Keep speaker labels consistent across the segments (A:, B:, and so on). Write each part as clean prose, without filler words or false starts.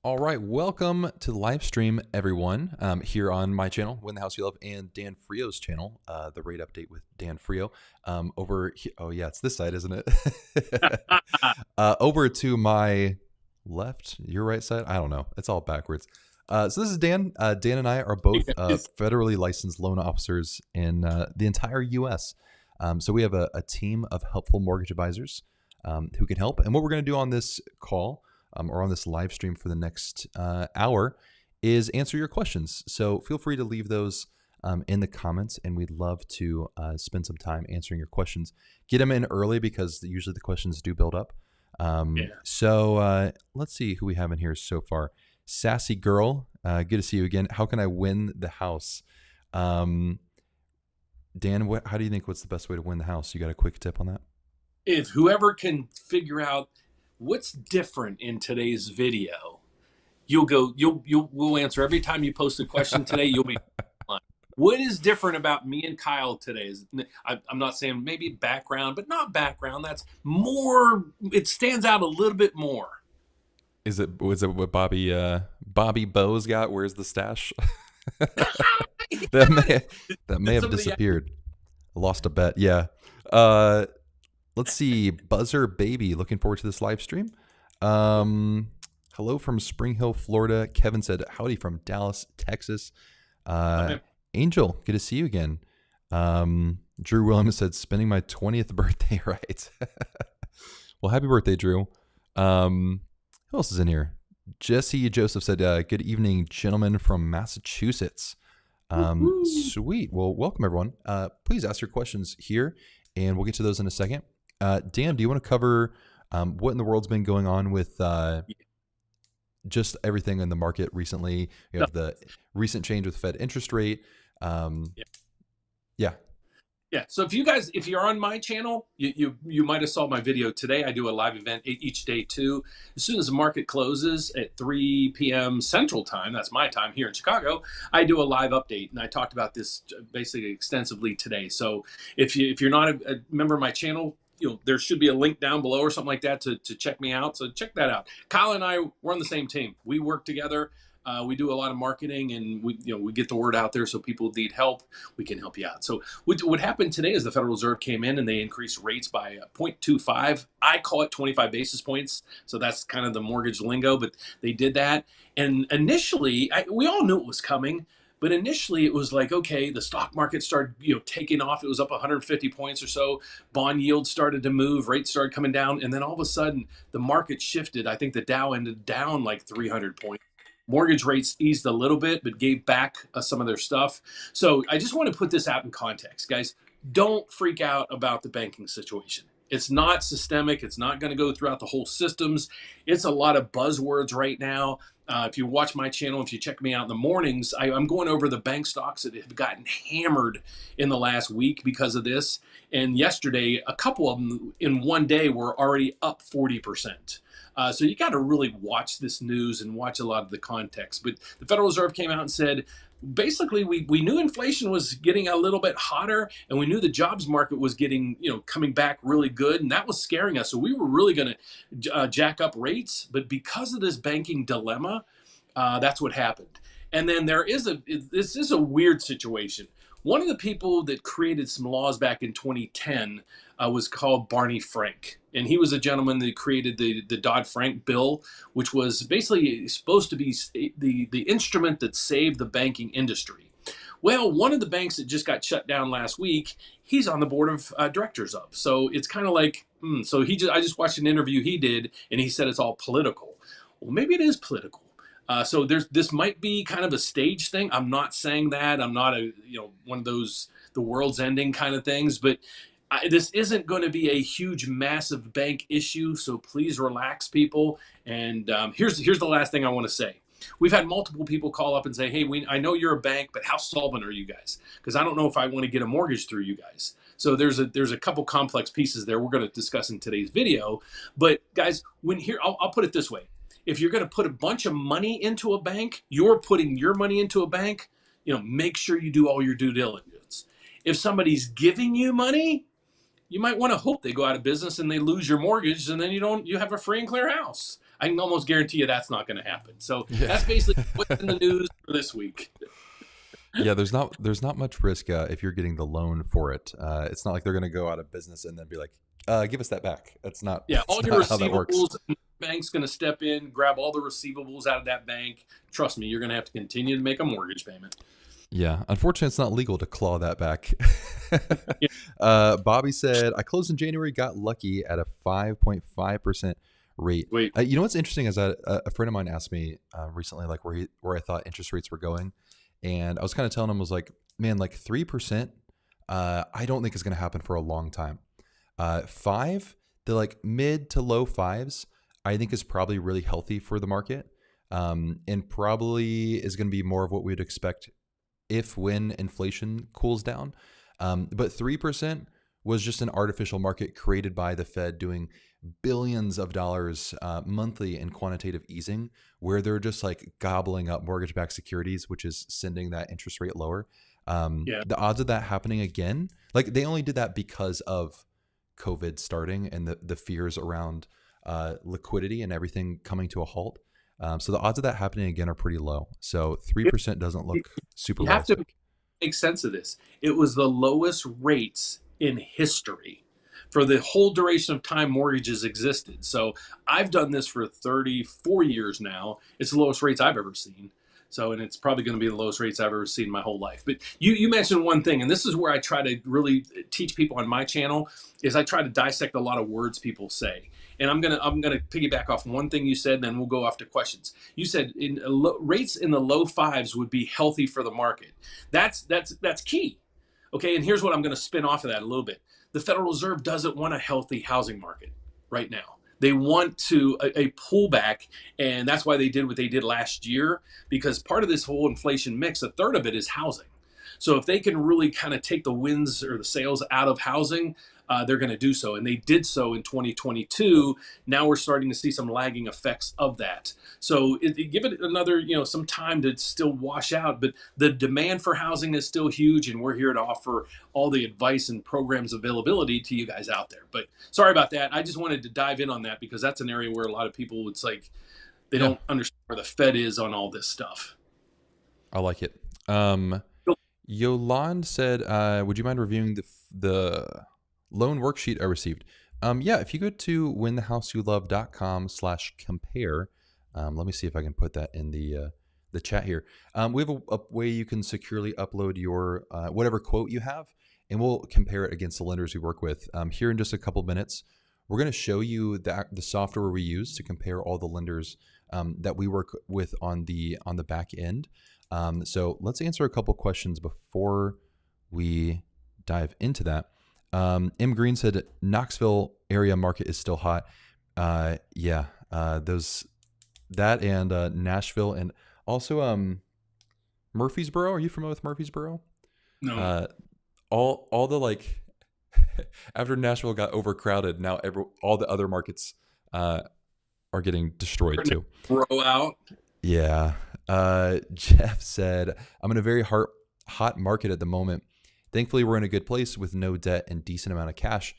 A: All right, welcome to the live stream, everyone. Here on my channel, Win the House You Love, and Dan Frio's channel, the rate update with Dan Frio. Over here, oh yeah, it's this side, isn't it? Over to my left, your right side. I don't know. It's all backwards. So this is Dan. Dan and I are both federally licensed loan officers in the entire U.S. So we have a team of helpful mortgage advisors who can help. And what we're going to do on this call or on this live stream for the next hour is answer your questions. So feel free to leave those in the comments, and we'd love to spend some time answering your questions. Get them in early because usually the questions do build up. So let's see who we have in here so far. Sassy Girl, good to see you again. How can I win the house? Dan, how do you think, what's the best way to win the house? You got a quick tip on that?
B: If whoever can figure out what's different in today's video, we'll answer every time you post a question today. You'll be what is different about me and Kyle today? I'm not saying maybe background, but not background. That's more, it stands out a little bit more.
A: Was it what Bobby Bo's got? Where's the stash? that may have disappeared. I lost a bet. Yeah. Let's see. Buzzer Baby, looking forward to this live stream. Hello from Spring Hill, Florida. Kevin said howdy from Dallas, Texas. Angel, good to see you again. Drew Williams said spending my 20th birthday right. Well, happy birthday, Drew. Who else is in here? Jesse Joseph said good evening, gentlemen from Massachusetts. Sweet. Well, welcome everyone. Please ask your questions here, and we'll get to those in a second. Dan, do you want to cover what in the world's been going on with just everything in the market recently? You have the recent change with Fed interest rate.
B: Yeah. So if you're on my channel, you might have saw my video today. I do a live event each day too. As soon as the market closes at 3 p.m. Central Time, that's my time here in Chicago, I do a live update, and I talked about this basically extensively today. So if you're not a member of my channel, there should be a link down below or something like that to check me out. So check that out. Kyle and I, we're on the same team. We work together. We do a lot of marketing, and we get the word out there, so people need help, we can help you out. So what happened today is the Federal Reserve came in and they increased rates by 0.25. I call it 25 basis points. So that's kind of the mortgage lingo, but they did that. And initially, we all knew it was coming. But initially, it was like, okay, the stock market started, taking off. It was up 150 points or so. Bond yields started to move. Rates started coming down. And then all of a sudden, the market shifted. I think the Dow ended down like 300 points. Mortgage rates eased a little bit, but gave back some of their stuff. So I just want to put this out in context, guys. Don't freak out about the banking situation. It's not systemic. It's not going to go throughout the whole systems. It's a lot of buzzwords right now. If you watch my channel, if you check me out in the mornings, I'm going over the bank stocks that have gotten hammered in the last week because of this. And yesterday, a couple of them in one day were already up 40%. So you got to really watch this news and watch a lot of the context. But the Federal Reserve came out and said, basically, we knew inflation was getting a little bit hotter, and we knew the jobs market was getting, coming back really good, and that was scaring us. So we were really going to jack up rates, but because of this banking dilemma, that's what happened. And then this is a weird situation. One of the people that created some laws back in 2010 was called Barney Frank. And he was a gentleman that created the Dodd-Frank bill, which was basically supposed to be the instrument that saved the banking industry. Well, one of the banks that just got shut down last week, he's on the board of directors of. So it's kind of like, so I just watched an interview he did, and he said it's all political. Well, maybe it is political. So this might be kind of a stage thing. I'm not saying that. I'm not one of those the world's ending kind of things, but this isn't going to be a huge, massive bank issue. So please relax, people. And here's the last thing I want to say. We've had multiple people call up and say, hey, I know you're a bank, but how solvent are you guys? Because I don't know if I want to get a mortgage through you guys. So there's a couple complex pieces there we're going to discuss in today's video. But guys, I'll put it this way. If you're going to put a bunch of money into a bank, you're putting your money into a bank, make sure you do all your due diligence. If somebody's giving you money, you might want to hope they go out of business and they lose your mortgage, and then you have a free and clear house. I can almost guarantee you that's not going to happen. So
A: Yeah.
B: that's basically what's in the news for this week.
A: Yeah, there's not much risk if you're getting the loan for it. It's not like they're going to go out of business and then be like, give us that back. That's not
B: Yeah, all
A: that's
B: your
A: not how that works.
B: receivables, bank's going to step in, grab all the receivables out of that bank. Trust me, you're going to have to continue to make a mortgage payment.
A: Yeah, unfortunately, it's not legal to claw that back.
B: Yeah.
A: Bobby said, I closed in January, got lucky at a 5.5% rate.
B: Wait,
A: You know what's interesting is that a friend of mine asked me recently, like where I thought interest rates were going, and I was kind of telling him, I was like, man, like 3%, I don't think is going to happen for a long time. Five, the like mid to low fives, I think is probably really healthy for the market, and probably is going to be more of what we'd expect if when inflation cools down. But 3% was just an artificial market created by the Fed doing billions of dollars monthly in quantitative easing, where they're just like gobbling up mortgage-backed securities, which is sending that interest rate lower.
B: yeah,
A: The odds of that happening again, like they only did that because of COVID starting and the fears around liquidity and everything coming to a halt. So the odds of that happening again are pretty low. So 3% doesn't look super
B: you have
A: realistic.
B: to make sense of this. It was the lowest rates in history for the whole duration of time mortgages existed. So I've done this for 34 years now. It's the lowest rates I've ever seen. So, and it's probably going to be the lowest rates I've ever seen in my whole life. But you mentioned one thing, and this is where I try to really teach people on my channel, is I try to dissect a lot of words people say. And I'm gonna piggyback off one thing you said, and then we'll go off to questions. You said rates in the low fives would be healthy for the market. That's key. Okay, and here's what I'm going to spin off of that a little bit. The Federal Reserve doesn't want a healthy housing market right now. They want a pullback, and that's why they did what they did last year, because part of this whole inflation mix, a third of it is housing. So if they can really kind of take the wins or the sales out of housing, they're going to do so. And they did so in 2022. Now we're starting to see some lagging effects of that. So give it another, some time to still wash out. But the demand for housing is still huge, and we're here to offer all the advice and programs availability to you guys out there. But sorry about that. I just wanted to dive in on that because that's an area where a lot of people, it's like they
A: Yeah,
B: don't understand where the Fed is on all this stuff.
A: I like it. Yolande said, would you mind reviewing the loan worksheet I received? Yeah, if you go to whenthehouseyoulove.com/compare, let me see if I can put that in the chat here. We have a way you can securely upload your whatever quote you have, and we'll compare it against the lenders we work with. Here in just a couple minutes, we're going to show you the software we use to compare all the lenders that we work with on the back end. So let's answer a couple questions before we dive into that. M. Green said Knoxville area market is still hot. Yeah, that and Nashville and also Murfreesboro. Are you familiar with Murfreesboro?
B: No.
A: Uh, all the like after Nashville got overcrowded, now all the other markets are getting destroyed too.
B: Throw out.
A: Yeah. Jeff said, I'm in a very hot market at the moment. Thankfully, we're in a good place with no debt and decent amount of cash.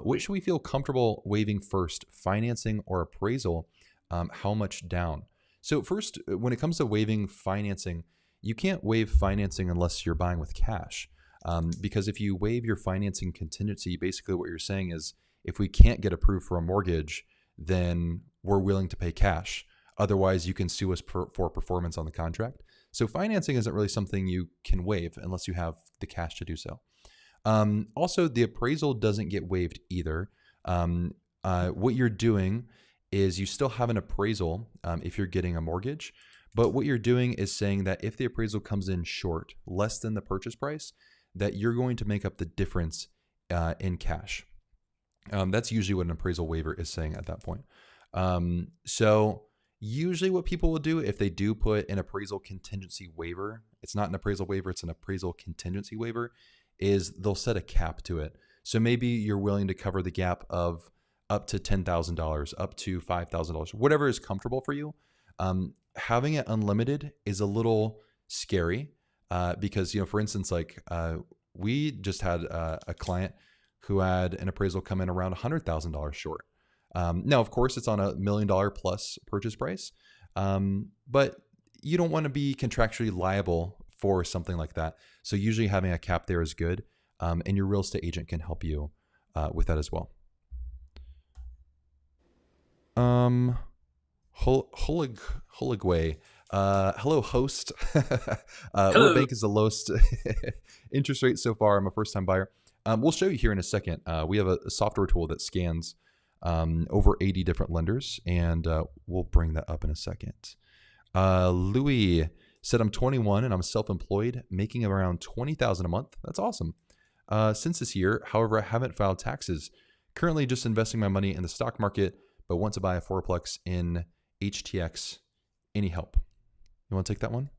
A: Which should we feel comfortable waiving first, financing or appraisal? How much down? So first, when it comes to waiving financing, you can't waive financing unless you're buying with cash. Because if you waive your financing contingency, basically what you're saying is if we can't get approved for a mortgage, then we're willing to pay cash. Otherwise, you can sue us for performance on the contract. So financing isn't really something you can waive unless you have the cash to do so. Also, the appraisal doesn't get waived either. What you're doing is you still have an appraisal if you're getting a mortgage, but what you're doing is saying that if the appraisal comes in short, less than the purchase price, that you're going to make up the difference in cash. That's usually what an appraisal waiver is saying at that point. So usually what people will do if they do put an appraisal contingency waiver, it's not an appraisal waiver, it's an appraisal contingency waiver, is they'll set a cap to it. So maybe you're willing to cover the gap of up to $10,000, up to $5,000, whatever is comfortable for you. Having it unlimited is a little scary because, for instance, like we just had a client who had an appraisal come in around $100,000 short. Now, of course, it's on $1 million plus purchase price, but you don't want to be contractually liable for something like that. So usually having a cap there is good, and your real estate agent can help you with that as well. Holigway. Hello, host. What
B: Hello.
A: bank is the lowest interest rate so far? I'm a first time buyer. We'll show you here in a second. We have a software tool that scans over 80 different lenders, and we'll bring that up in a second. Louis said, I'm 21 and I'm self-employed, making around $20,000 a month. That's awesome. Since this year, however, I haven't filed taxes. Currently just investing my money in the stock market, but want to buy a fourplex in HTX. Any help? You want to take that one?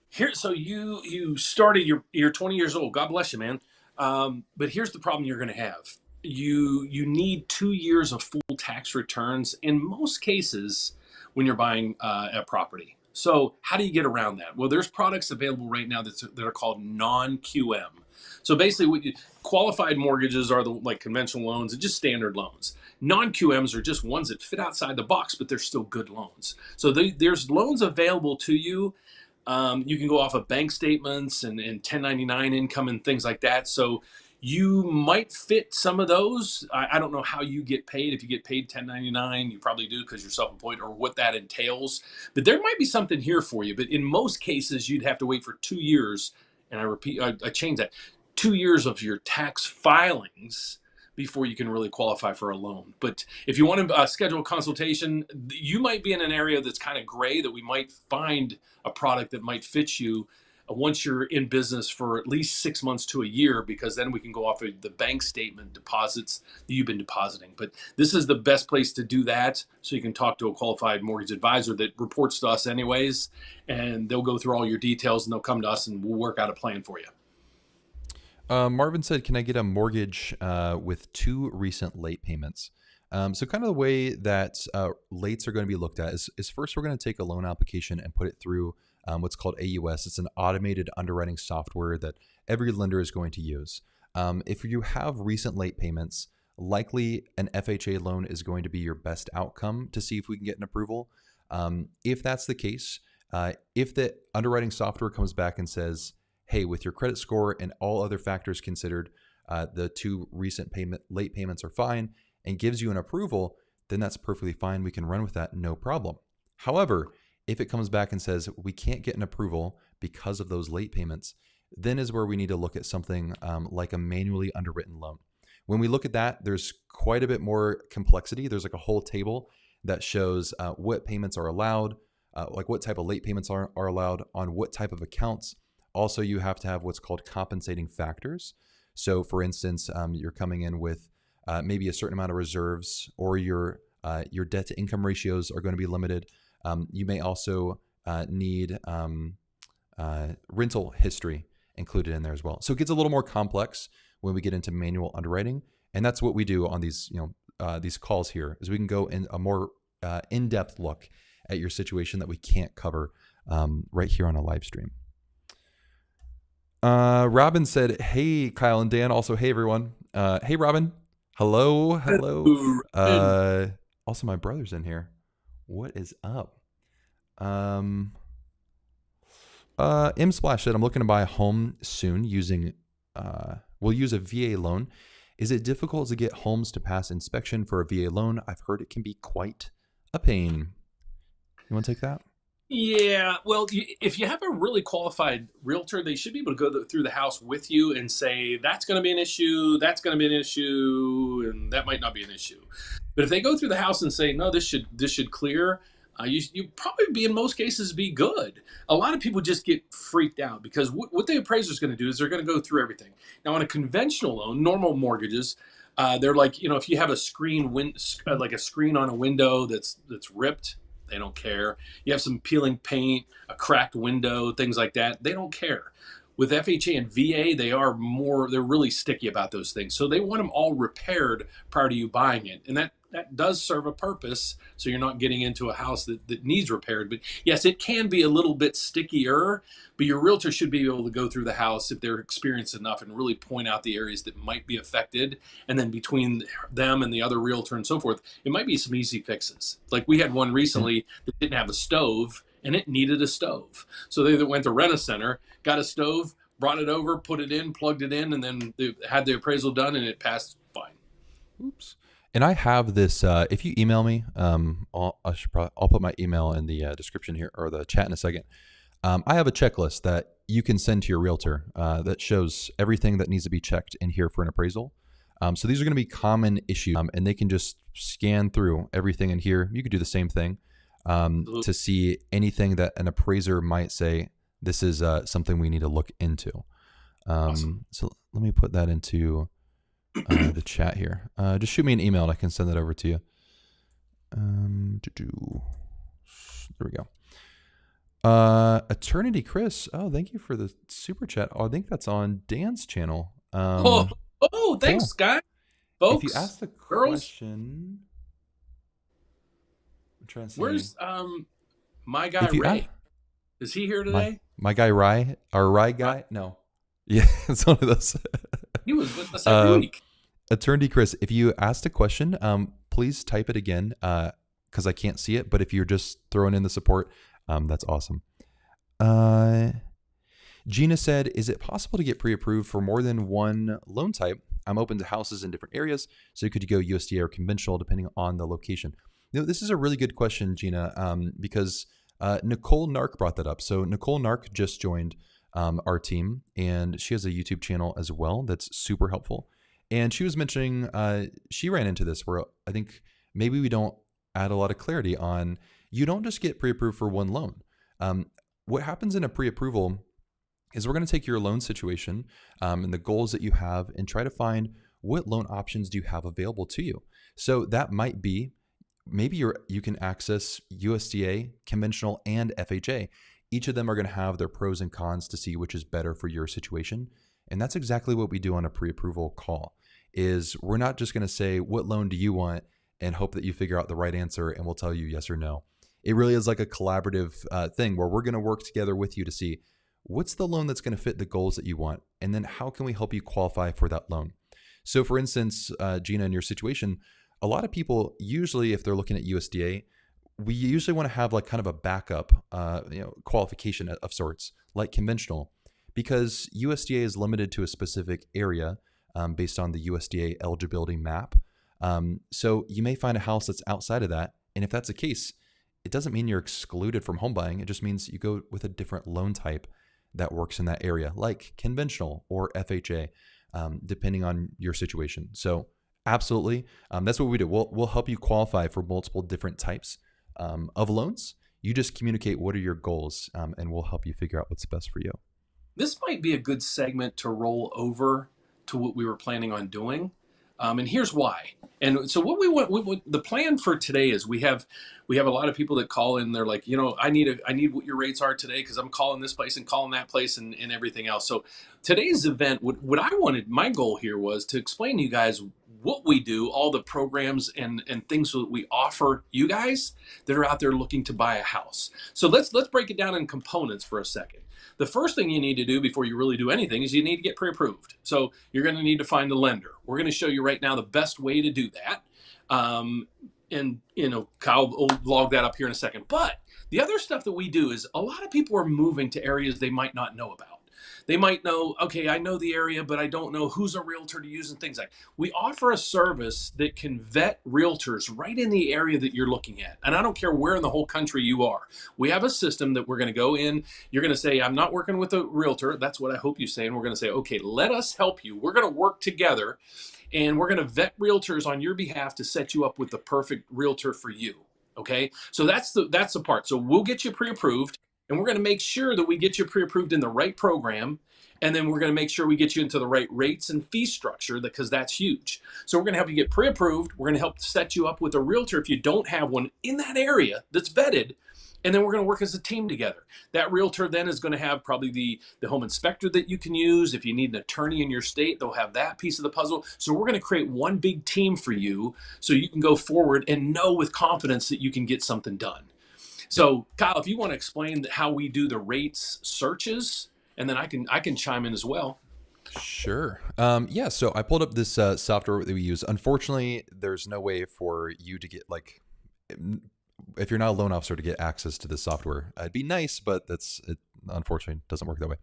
B: Here, so you started. You're 20 years old. God bless you, man. But here's the problem you're going to have. You need 2 years of full tax returns in most cases when you're buying a property. So how do you get around that? Well, there's products available right now that are called non-QM. So basically, qualified mortgages are the like conventional loans and just standard loans. Non-QMs are just ones that fit outside the box, but they're still good loans. So there's loans available to you. You can go off of bank statements and 1099 income and things like that. So you might fit some of those. I don't know how you get paid. If you get paid 1099, you probably do because you're self-employed, or what that entails. But there might be something here for you. But in most cases, you'd have to wait for 2 years. And I repeat, I changed that. 2 years of your tax filings before you can really qualify for a loan. But if you want to schedule a consultation, you might be in an area that's kind of gray, that we might find a product that might fit you once you're in business for at least 6 months to a year, because then we can go off of the bank statement deposits that you've been depositing. But this is the best place to do that, so you can talk to a qualified mortgage advisor that reports to us anyways, and they'll go through all your details and they'll come to us and we'll work out a plan for you.
A: Marvin said, can I get a mortgage with 2 recent late payments? So kind of the way that lates are going to be looked at is first we're going to take a loan application and put it through what's called AUS. It's an automated underwriting software that every lender is going to use. If you have recent late payments, likely an FHA loan is going to be your best outcome to see if we can get an approval. If that's the case, if the underwriting software comes back and says, hey, with your credit score and all other factors considered, the 2 recent late payments are fine, and gives you an approval, then that's perfectly fine. We can run with that, no problem. However, if it comes back and says we can't get an approval because of those late payments, then is where we need to look at something like a manually underwritten loan. When we look at that, there's quite a bit more complexity. There's like a whole table that shows what payments are allowed, like what type of late payments are allowed on what type of accounts. Also, you have to have what's called compensating factors. So for instance, you're coming in with maybe a certain amount of reserves, or your debt to income ratios are going to be limited. You may also need rental history included in there as well. So it gets a little more complex when we get into manual underwriting. And that's what we do on these, these calls here, is we can go in a more in-depth look at your situation that we can't cover right here on a live stream. Robin said, hey, Kyle and Dan. Also, hey, everyone. Hey, Robin. Hello. Also, my brother's in here. What is up? M Splash said, I'm looking to buy a home soon using, we'll use a VA loan. Is it difficult to get homes to pass inspection for a VA loan? I've heard it can be quite a pain. You want to take that?
B: Yeah, well, if you have a really qualified realtor, they should be able to go through the house with you and say, that's going to be an issue, that's going to be an issue, and that might not be an issue. But if they go through the house and say, no, this should clear, you probably be, in most cases, be good. A lot of people just get freaked out because what the appraiser is going to do is they're going to go through everything. Now, on a conventional loan, normal mortgages, they're like, if you have a screen, like a screen on a window that's ripped, they don't care. You have some peeling paint, a cracked window, things like that, they don't care. With FHA and VA, they're really sticky about those things. So they want them all repaired prior to you buying it. And that that does serve a purpose. So you're not getting into a house that needs repaired. But yes, it can be a little bit stickier, but your realtor should be able to go through the house if they're experienced enough and really point out the areas that might be affected. And then between them and the other realtor and so forth, it might be some easy fixes. Like we had one
A: Yeah.
B: recently that didn't have a stove and it needed a stove. So they went to Rent-A-Center, got a stove, brought it over, put it in, plugged it in, and then they had the appraisal done and it passed fine.
A: Oops. And I have this. If you email me, I'll put my email in the description here or the chat in a second. I have a checklist that you can send to your realtor that shows everything that needs to be checked in here for an appraisal. So these are going to be common issues, and they can just scan through everything in here. You could do the same thing to see anything that an appraiser might say, this is something we need to look into.
B: Awesome.
A: So let me put that into the chat here. Just shoot me an email and I can send that over to you. There we go. Eternity Chris. Oh, thank you for the super chat. Oh, I think that's on Dan's channel.
B: Thanks,
A: cool.
B: guys,
A: If you
B: folks,
A: ask the
B: girls.
A: question, I'm trying to see.
B: Where's my guy Ray? Is he here today?
A: My guy Rye, our Rye guy? No. Yeah, it's one of those.
B: He was with us every week.
A: Eternity Chris, if you asked a question, please type it again because I can't see it. But if you're just throwing in the support, that's awesome. Gina said, is it possible to get pre-approved for more than one loan type? I'm open to houses in different areas, so could you go USDA or conventional depending on the location? You know, this is a really good question, Gina, because Nicole Nark brought that up. So Nicole Nark just joined our team, and she has a YouTube channel as well that's super helpful. And she was mentioning she ran into this where I think maybe we don't add a lot of clarity on, you don't just get pre-approved for one loan. What happens in a pre-approval is we're going to take your loan situation and the goals that you have and try to find what loan options do you have available to you. So that might be, maybe you can access USDA, conventional, and FHA. Each of them are going to have their pros and cons to see which is better for your situation. And that's exactly what we do on a pre-approval call, is we're not just going to say, what loan do you want, and hope that you figure out the right answer and we'll tell you yes or no. It really is like a collaborative thing where we're going to work together with you to see what's the loan that's going to fit the goals that you want, and then how can we help you qualify for that loan. So for instance, Gina, in your situation, a lot of people usually, if they're looking at USDA, we usually want to have like kind of a backup qualification of sorts, like conventional, because USDA is limited to a specific area based on the USDA eligibility map. So you may find a house that's outside of that. And if that's the case, it doesn't mean you're excluded from home buying. It just means you go with a different loan type that works in that area, like conventional or FHA, depending on your situation. So absolutely, that's what we do. We'll help you qualify for multiple different types of loans. You just communicate what are your goals, and we'll help you figure out what's best for you.
B: This might be a good segment to roll over to what we were planning on doing. And here's why. And so what we want, the plan for today is we have a lot of people that call in. They're like, I need what your rates are today because I'm calling this place and calling that place and everything else. So today's event, what I wanted, my goal here was to explain to you guys what we do, all the programs and things that we offer you guys that are out there looking to buy a house. So let's break it down in components for a second. The first thing you need to do before you really do anything is you need to get pre-approved. So you're going to need to find a lender. We're going to show you right now the best way to do that. And Kyle will log that up here in a second. But the other stuff that we do is a lot of people are moving to areas they might not know about. They might know, okay, I know the area, but I don't know who's a realtor to use and things like that. We offer a service that can vet realtors right in the area that you're looking at. And I don't care where in the whole country you are. We have a system that we're going to go in. You're going to say, I'm not working with a realtor. That's what I hope you say. And we're going to say, okay, let us help you. We're going to work together and we're going to vet realtors on your behalf to set you up with the perfect realtor for you. Okay. So that's the part. So we'll get you pre-approved. And we're going to make sure that we get you pre-approved in the right program. And then we're going to make sure we get you into the right rates and fee structure because that's huge. So we're going to help you get pre-approved. We're going to help set you up with a realtor if you don't have one in that area that's vetted. And then we're going to work as a team together. That realtor then is going to have probably the home inspector that you can use. If you need an attorney in your state, they'll have that piece of the puzzle. So we're going to create one big team for you so you can go forward and know with confidence that you can get something done. So Kyle, if you want to explain how we do the rates searches, and then I can chime in as well.
A: Sure. Yeah. So I pulled up this software that we use. Unfortunately, there's no way for you to get like, if you're not a loan officer, to get access to this software. It'd be nice, but it unfortunately doesn't work that way.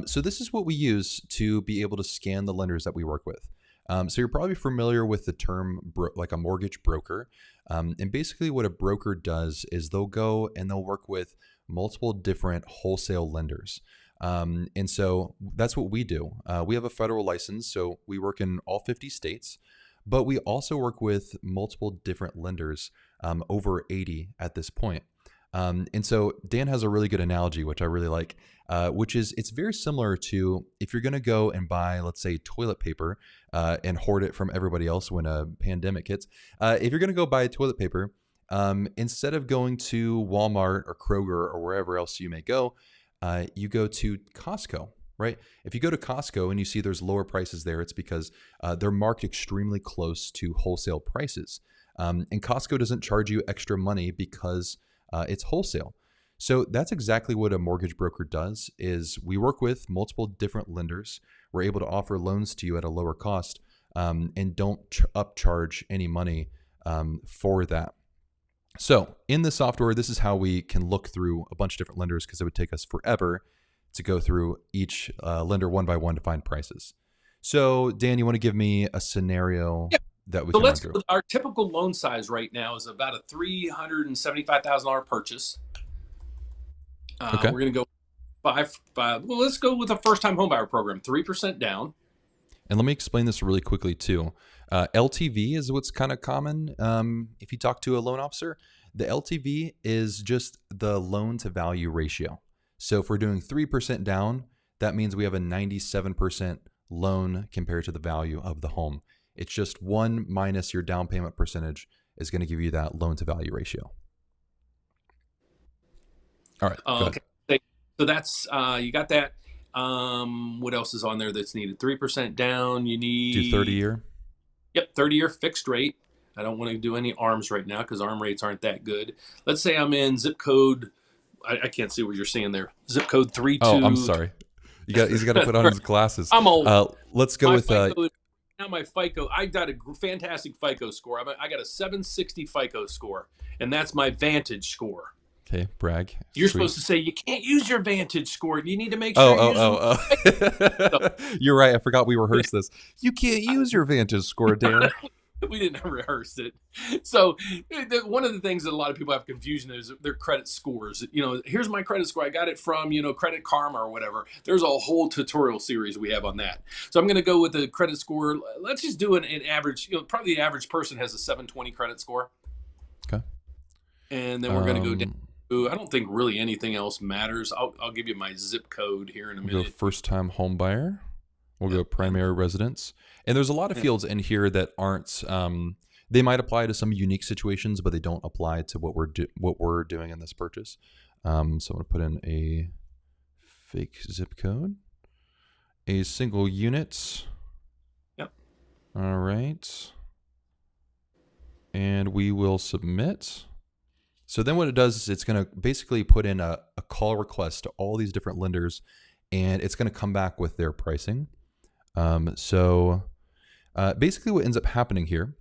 A: So this is what we use to be able to scan the lenders that we work with. So you're probably familiar with the term like a mortgage broker. And basically what a broker does is they'll go and they'll work with multiple different wholesale lenders. And so that's what we do. We have a federal license, so we work in all 50 states, but we also work with multiple different lenders, over 80 at this point. And so Dan has a really good analogy, which I really like, which is it's very similar to if you're going to go and buy, let's say, toilet paper and hoard it from everybody else when a pandemic hits. If you're going to go buy toilet paper, instead of going to Walmart or Kroger or wherever else you may go, you go to Costco, right? If you go to Costco and you see there's lower prices there, it's because they're marked extremely close to wholesale prices. And Costco doesn't charge you extra money because it's wholesale. So that's exactly what a mortgage broker does is we work with multiple different lenders. We're able to offer loans to you at a lower cost and don't upcharge any money for that. So in the software, this is how we can look through a bunch of different lenders because it would take us forever to go through each lender one by one to find prices. So Dan, you want to give me a scenario that we can run through?
B: Our typical loan size right now is about a $375,000 purchase.
A: Okay.
B: We're going to go five. Well, let's go with a first-time homebuyer program, 3% down.
A: And let me explain this really quickly too. LTV is what's kind of common. If you talk to a loan officer, the LTV is just the loan to value ratio. So if we're doing 3% down, that means we have a 97% loan compared to the value of the home. It's just 1 minus your down payment percentage is going to give you that loan to value ratio. All right.
B: Okay. So that's, you got that. What else is on there that's needed? 3% down. You need
A: do 30-year.
B: Yep, 30-year fixed rate. I don't want to do any ARMs right now because ARM rates aren't that good. Let's say I'm in zip code. I can't see what you're seeing there. Zip code 32.
A: Oh, I'm sorry. He's got to put on his glasses.
B: I'm old.
A: Let's go with
B: now my FICO. I got a fantastic FICO score. I got a 760 FICO score, and that's my Vantage score.
A: Okay, brag.
B: You're supposed to say you can't use your Vantage score. You need to make sure.
A: You're right. I forgot we rehearsed this. You can't use your Vantage score, Dan.
B: We didn't rehearse it. So one of the things that a lot of people have confusion is their credit scores. Here's my credit score. I got it from, Credit Karma or whatever. There's a whole tutorial series we have on that. So I'm going to go with the credit score. Let's just do an average. Probably the average person has a 720 credit score.
A: Okay.
B: And then we're going to go down. I don't think really anything else matters. I'll give you my zip code here in a minute.
A: We'll go first-time home buyer. We'll go primary residence. And there's a lot of fields in here that aren't, they might apply to some unique situations, but they don't apply to what we're doing in this purchase. So I'm going to put in a fake zip code, a single unit.
B: Yep.
A: All right. And we will submit. So then what it does is it's going to basically put in a call request to all these different lenders, and it's going to come back with their pricing. Basically what ends up happening here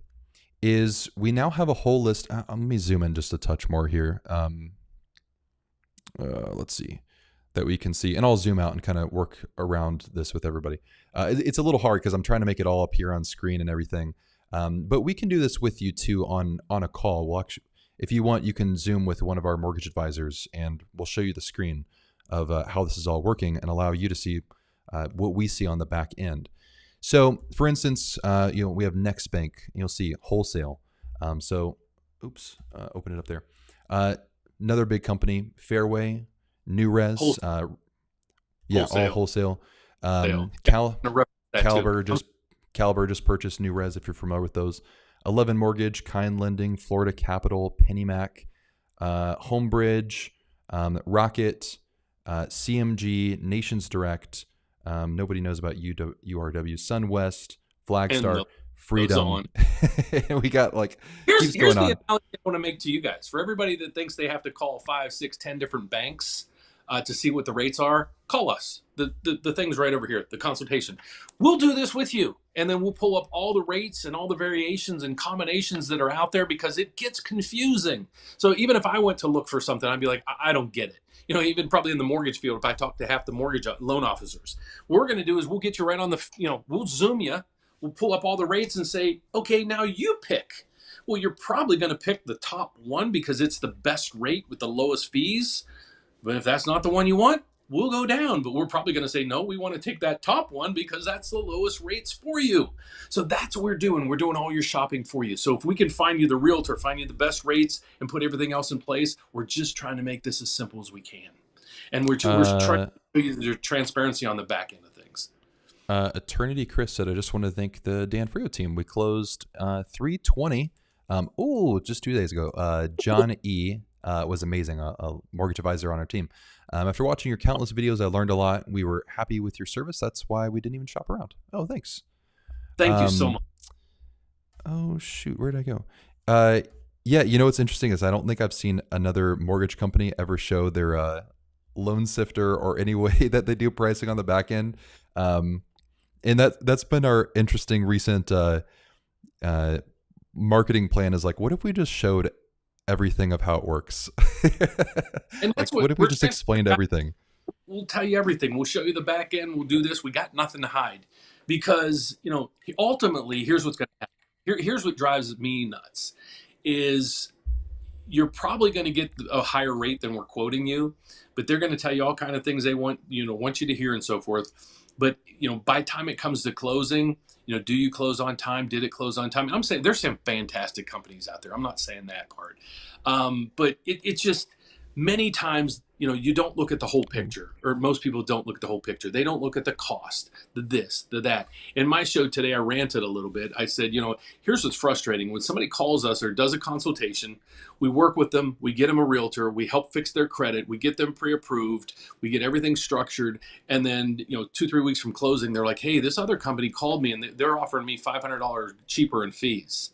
A: is we now have a whole list. Let me zoom in just a touch more here. Let's see that we can see, and I'll zoom out and kind of work around this with everybody. It's a little hard because I'm trying to make it all appear on screen and everything. But we can do this with you too on a call. We'll actually, if you want, you can Zoom with one of our mortgage advisors and we'll show you the screen of how this is all working and allow you to see what we see on the back end. So for instance, we have Next Bank, you'll see wholesale. Open it up there. Another big company, Fairway, New Res,
B: wholesale.
A: All wholesale. Caliber just purchased New Res, if you're familiar with those. 11 Mortgage, Kind Lending, Florida Capital, PennyMac, Homebridge, Rocket, CMG, Nations Direct. Nobody knows about URW, SunWest,
B: And
A: Flagstar,
B: the goes
A: Freedom.
B: on.
A: We got like keeps
B: Here's
A: going
B: the
A: on.
B: analogy I want to make to you guys. For everybody that thinks they have to call 5, 6, 10 different banks to see what the rates are, call us. The thing's right over here, the consultation. We'll do this with you. And then we'll pull up all the rates and all the variations and combinations that are out there because it gets confusing. So even if I went to look for something, I'd be like, I don't get it. Even probably in the mortgage field, if I talk to half the mortgage loan officers, what we're going to do is we'll get you right on we'll Zoom you. We'll pull up all the rates and say, okay, now you pick. Well, you're probably going to pick the top one because it's the best rate with the lowest fees. But if that's not the one you want, we'll go down. But we're probably going to say, no, we want to take that top one because that's the lowest rates for you. So that's what we're doing. We're doing all your shopping for you. So if we can find you the realtor, find you the best rates, and put everything else in place, we're just trying to make this as simple as we can. And we're trying to show you the transparency on the back end of things.
A: Eternity Chris said, I just want to thank the Dan Frio team. We closed 320. Just 2 days ago. John E. Was amazing, a mortgage advisor on our team. After watching your countless videos, I learned a lot. We were happy with your service. That's why we didn't even shop around. Oh, thanks.
B: Thank you so much.
A: Oh, shoot. Where'd I go? Yeah, what's interesting is I don't think I've seen another mortgage company ever show their loan sifter or any way that they do pricing on the back end. And that's been our interesting recent marketing plan is like, what if we just showed everything of how it works?
B: And that's
A: what if we just explained everything?
B: We'll tell you everything. We'll show you the back end. We'll do this. We got nothing to hide because, ultimately, here's what's going to happen. Here's what drives me nuts is you're probably going to get a higher rate than we're quoting you, but they're going to tell you all kind of things they want you to hear and so forth. But, by the time it comes to closing, do you close on time? Did it close on time? I'm saying there's some fantastic companies out there. I'm not saying that part. But it's just many times, you don't look at the whole picture, or most people don't look at the whole picture. They don't look at the cost, the this, the that. In my show today, I ranted a little bit. I said, here's what's frustrating. When somebody calls us or does a consultation, we work with them, we get them a realtor, we help fix their credit, we get them pre-approved, we get everything structured. And then, 2-3 weeks from closing, they're like, hey, this other company called me and they're offering me $500 cheaper in fees.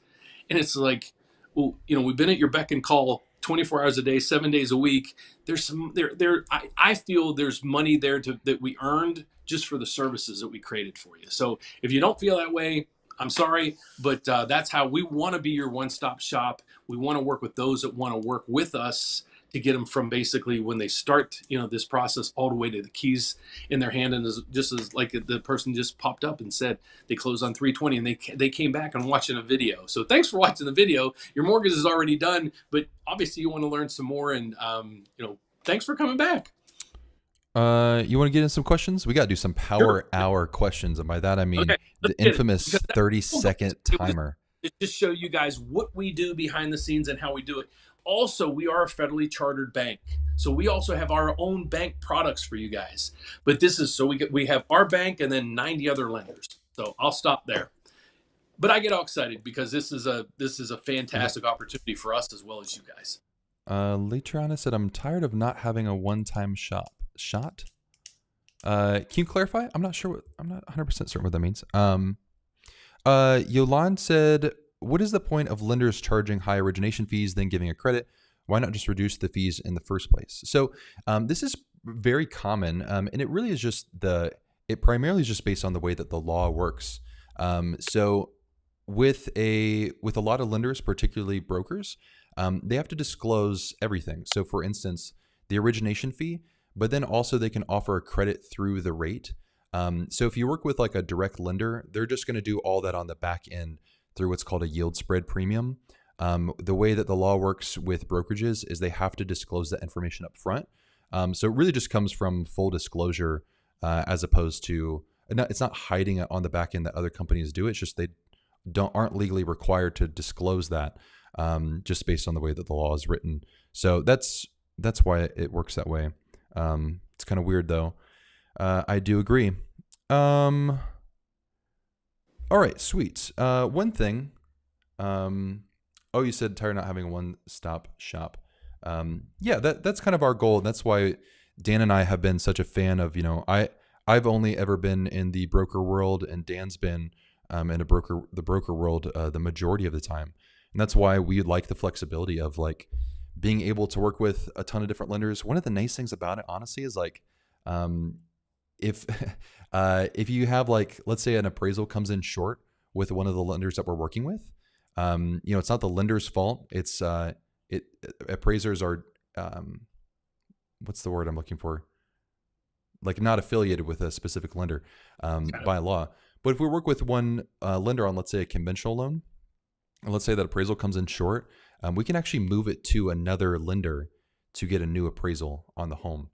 B: And it's like, well, we've been at your beck and call 24 hours a day, 7 days a week. There's some I feel there's money there that we earned just for the services that we created for you. So if you don't feel that way, I'm sorry, but that's how we want to be your one-stop shop. We want to work with those that want to work with us to get them from basically when they start, this process all the way to the keys in their hand. And just as like the person just popped up and said they closed on 320 and they came back and watching a video. So thanks for watching the video. Your mortgage is already done, but obviously you want to learn some more. And, thanks for coming back.
A: You want to get in some questions? We got to do some power hour questions. And by that, I mean the infamous 30-second timer.
B: To just show you guys what we do behind the scenes and how we do it. Also, we are a federally chartered bank. So we also have our own bank products for you guys. But this is, so we have our bank and then 90 other lenders. So I'll stop there. But I get all excited because this is a fantastic opportunity for us as well as you guys.
A: Latrana said, I'm tired of not having a one-time shot. Can you clarify? I'm not 100% certain what that means. Yolande said, what is the point of lenders charging high origination fees, then giving a credit? Why not just reduce the fees in the first place? So this is very common, and it really is it primarily is just based on the way that the law works. So with a lot of lenders, particularly brokers, they have to disclose everything. So for instance, the origination fee, but then also they can offer a credit through the rate. So if you work with like a direct lender, they're just going to do all that on the back end through what's called a yield spread premium. The way that the law works with brokerages is they have to disclose that information up front. So it really just comes from full disclosure as opposed to, it's not hiding it on the back end that other companies do. It's just they aren't legally required to disclose that just based on the way that the law is written. So that's why it works that way. It's kind of weird though. I do agree. All right, sweet. One thing. You said tired of not having a one-stop shop. Yeah, that's kind of our goal. And that's why Dan and I have been such a fan of, I've only ever been in the broker world, and Dan's been in the broker world the majority of the time. And that's why we like the flexibility of like being able to work with a ton of different lenders. One of the nice things about it, honestly, is like um, if if you have like, let's say an appraisal comes in short with one of the lenders that we're working with, it's not the lender's fault. It's appraisers are what's the word I'm looking for? Like not affiliated with a specific lender by law. But if we work with one lender on, let's say, a conventional loan, and let's say that appraisal comes in short, we can actually move it to another lender to get a new appraisal on the home.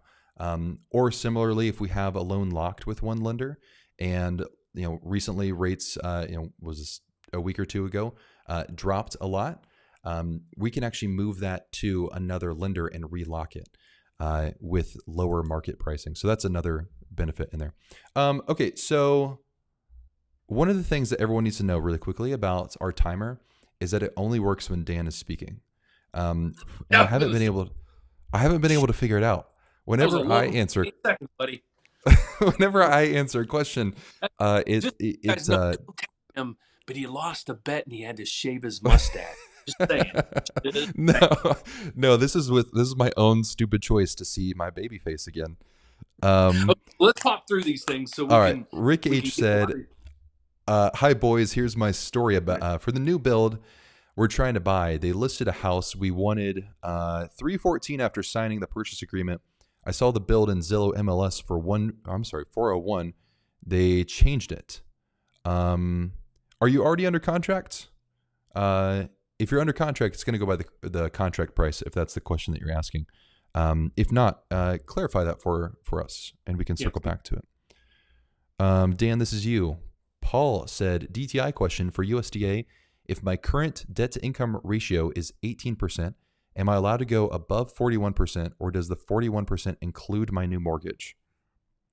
A: Or similarly, if we have a loan locked with one lender, and recently rates, was a week or two ago, dropped a lot, we can actually move that to another lender and relock it with lower market pricing. So that's another benefit in there. Okay, so one of the things that everyone needs to know really quickly about our timer is that it only works when Dan is speaking. And I haven't been able to figure it out. Whenever I answer,
B: seconds, buddy.
A: whenever I answer a question, it's
B: him, but he lost a bet and he had to shave his mustache. Just saying.
A: No. This is my own stupid choice to see my baby face again.
B: Okay, let's pop through these things so we
A: all
B: can.
A: Right. Rick H said, "Hi boys, here's my story about for the new build we're trying to buy. They listed a house we wanted $314 after signing the purchase agreement. I saw the build in Zillow MLS for 401. They changed it. Are you already under contract? If you're under contract, it's going to go by the contract price, if that's the question that you're asking. If not, clarify that for us, and we can circle back to it. Dan, this is you. Paul said, DTI question for USDA. If my current debt-to-income ratio is 18%, am I allowed to go above 41%, or does the 41% include my new mortgage?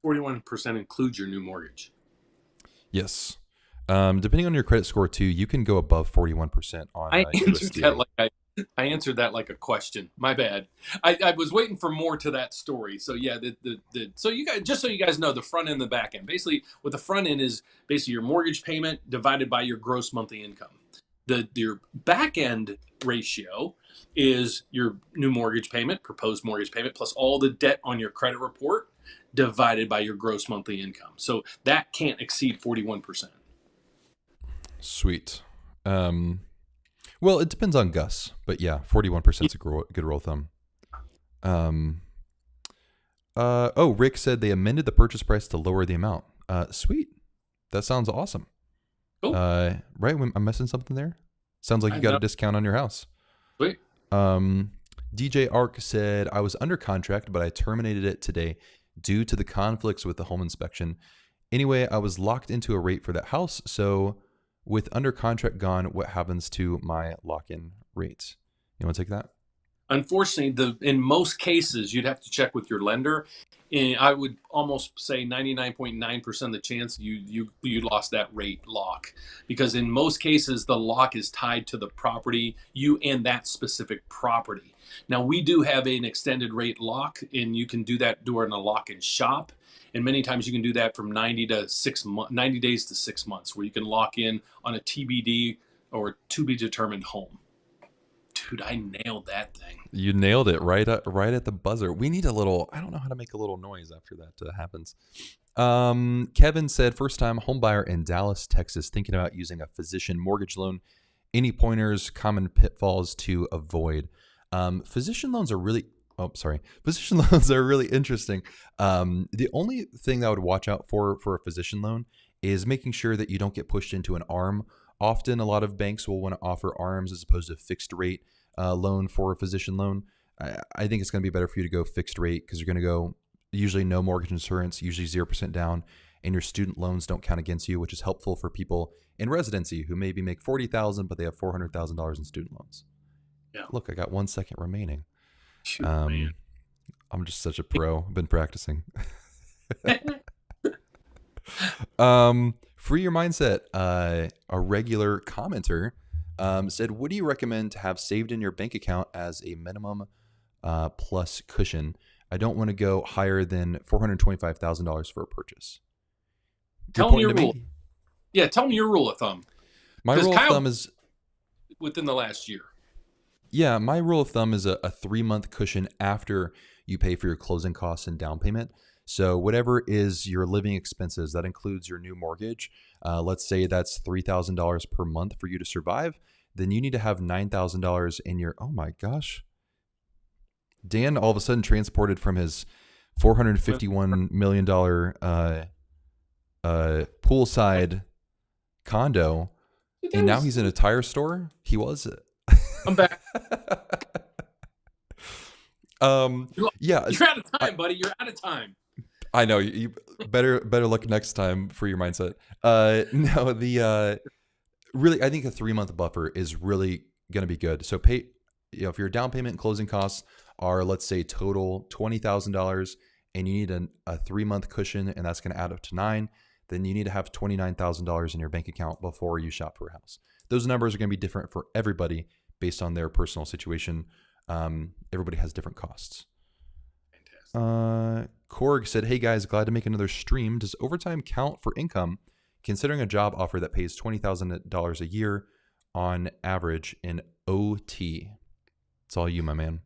B: 41% includes your new mortgage.
A: Yes. Depending on your credit score too, you can go above 41% on USDA.
B: I answered that like a question. My bad. I was waiting for more to that story. So yeah, so you guys know the front end and the back end. Basically, what the front end is basically your mortgage payment divided by your gross monthly income. Your back end ratio is your new mortgage payment, proposed mortgage payment, plus all the debt on your credit report divided by your gross monthly income. So that can't exceed 41%.
A: Sweet. Well, it depends on Gus, but yeah, 41% is a good rule of thumb. Rick said they amended the purchase price to lower the amount. Sweet. That sounds awesome. Cool. Right? I'm missing something there? Sounds like you got a discount on your house.
B: Sweet.
A: DJ Ark said, I was under contract, but I terminated it today due to the conflicts with the home inspection. Anyway, I was locked into a rate for that house, so with under contract gone, what happens to my lock-in rate? You want to take that?
B: Unfortunately, in most cases, you'd have to check with your lender. And I would almost say 99.9% of the chance you lost that rate lock, because in most cases the lock is tied to the property, you and that specific property. Now we do have an extended rate lock, and you can do that during a lock and shop. And many times you can do that from 90 days to 6 months, where you can lock in on a TBD or to be determined home. Dude, I nailed that thing.
A: You nailed it right at the buzzer. We need I don't know how to make a little noise after that happens. Kevin said, first time homebuyer in Dallas, Texas, thinking about using a physician mortgage loan. Any pointers, common pitfalls to avoid? Physician loans are really interesting. The only thing that I would watch out for a physician loan is making sure that you don't get pushed into an ARM. Often a lot of banks will want to offer ARMs as opposed to fixed rate loan for a physician loan. I think it's going to be better for you to go fixed rate, because you're going to go usually no mortgage insurance, usually 0% down, and your student loans don't count against you, which is helpful for people in residency who maybe make $40,000 but they have $400,000 in student loans. Yeah. Look, I got 1 second remaining.
B: Shoot, man.
A: I'm just such a pro. I've been practicing. Free Your Mindset, a regular commenter, said, what do you recommend to have saved in your bank account as a minimum plus cushion. I don't want to go higher than $425,000 for a purchase. You're
B: Tell me
A: pointing
B: your
A: to
B: rule.
A: me?
B: Yeah, tell me your rule of thumb.
A: My
B: Because
A: rule of
B: Kyle,
A: thumb is,
B: within the last year.
A: yeah, my rule of thumb is a 3-month cushion after you pay for your closing costs and down payment. So whatever is your living expenses, that includes your new mortgage. Let's say that's $3,000 per month for you to survive. Then you need to have $9,000 in your, oh my gosh. Dan all of a sudden transported from his $451 million poolside condo, and now he's in a tire store. He was.
B: I'm back.
A: Yeah,
B: You're out of time, buddy. You're out of time.
A: I know. You better look next time for your mindset. No, the really, I think a 3-month buffer is really going to be good. So pay, if your down payment and closing costs are, let's say, total $20,000, and you need a 3-month cushion, and that's going to add up to 9, then you need to have $29,000 in your bank account before you shop for a house. Those numbers are going to be different for everybody based on their personal situation. Everybody has different costs. Korg said, "Hey guys, glad to make another stream. Does overtime count for income, considering a job offer that pays $20,000 a year on average in OT?" It's all you, my man.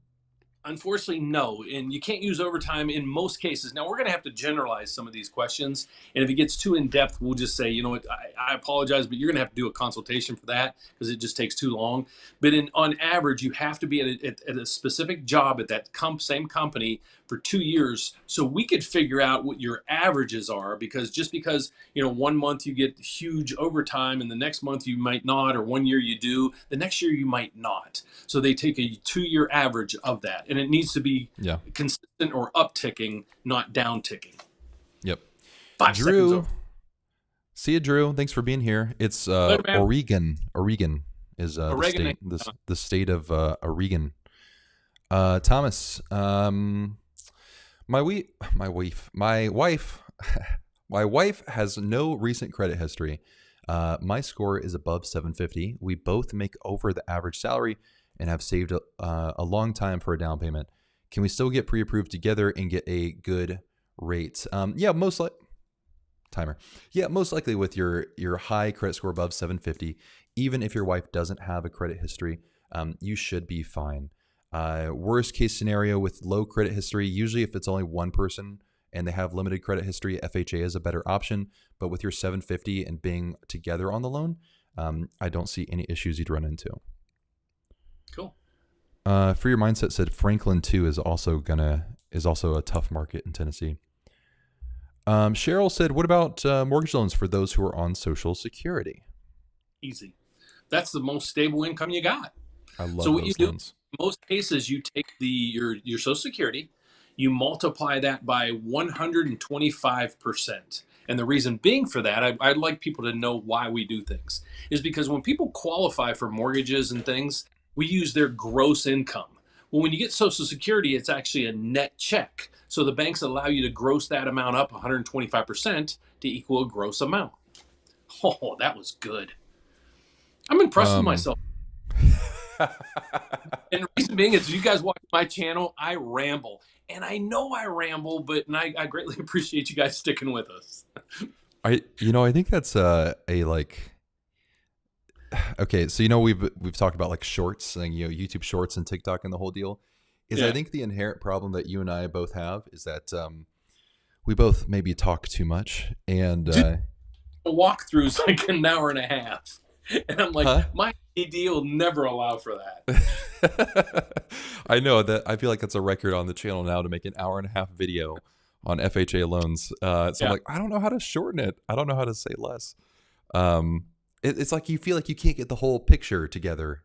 B: Unfortunately, no. And you can't use overtime in most cases. Now, we're going to have to generalize some of these questions. And if it gets too in depth, we'll just say, you know what, I apologize, but you're going to have to do a consultation for that because it just takes too long. But on average, you have to be at a specific job at that same company for 2 years. So we could figure out what your averages are, because just because, you know, 1 month you get huge overtime and the next month you might not, or 1 year you do, the next year you might not. So they take a 2-year average of that. And it needs to be consistent or upticking, not downticking.
A: Yep.
B: 5 seconds over.
A: See you, Drew. Thanks for being here. It's Oregon. Oregon is the state of Oregon. Thomas, my wife has no recent credit history. My score is above 750. We both make over the average salary and have saved a long time for a down payment. Can we still get pre-approved together and get a good rate? Most likely with your high credit score above 750, even if your wife doesn't have a credit history, you should be fine. Worst case scenario with low credit history, usually if it's only one person and they have limited credit history, FHA is a better option. But with your 750 and being together on the loan, I don't see any issues you'd run into.
B: Cool.
A: For your mindset said Franklin too is also a tough market in Tennessee. Cheryl said, what about mortgage loans for those who are on Social Security?
B: Easy. That's the most stable income you got.
A: I love
B: so what
A: those
B: you
A: loans.
B: Do, in most cases, you take your Social Security, you multiply that by 125%. And the reason being for that, I'd like people to know why we do things, is because when people qualify for mortgages and things, we use their gross income. Well, when you get Social Security, it's actually a net check. So the banks allow you to gross that amount up 125% to equal a gross amount. Oh, that was good. I'm impressed with myself. And the reason being is you guys watch my channel, I ramble. And I know I ramble, but I greatly appreciate you guys sticking with us.
A: I think that's okay, so we've talked about like shorts and YouTube shorts and TikTok and the whole deal. I think the inherent problem that you and I both have is that we both maybe talk too much, and
B: a walkthrough's like an hour and a half. And I'm like, my AD will never allow for that.
A: I know that. I feel like that's a record on the channel now to make an hour and a half video on FHA loans. I'm like, I don't know how to shorten it. I don't know how to say less. It's like you feel like you can't get the whole picture together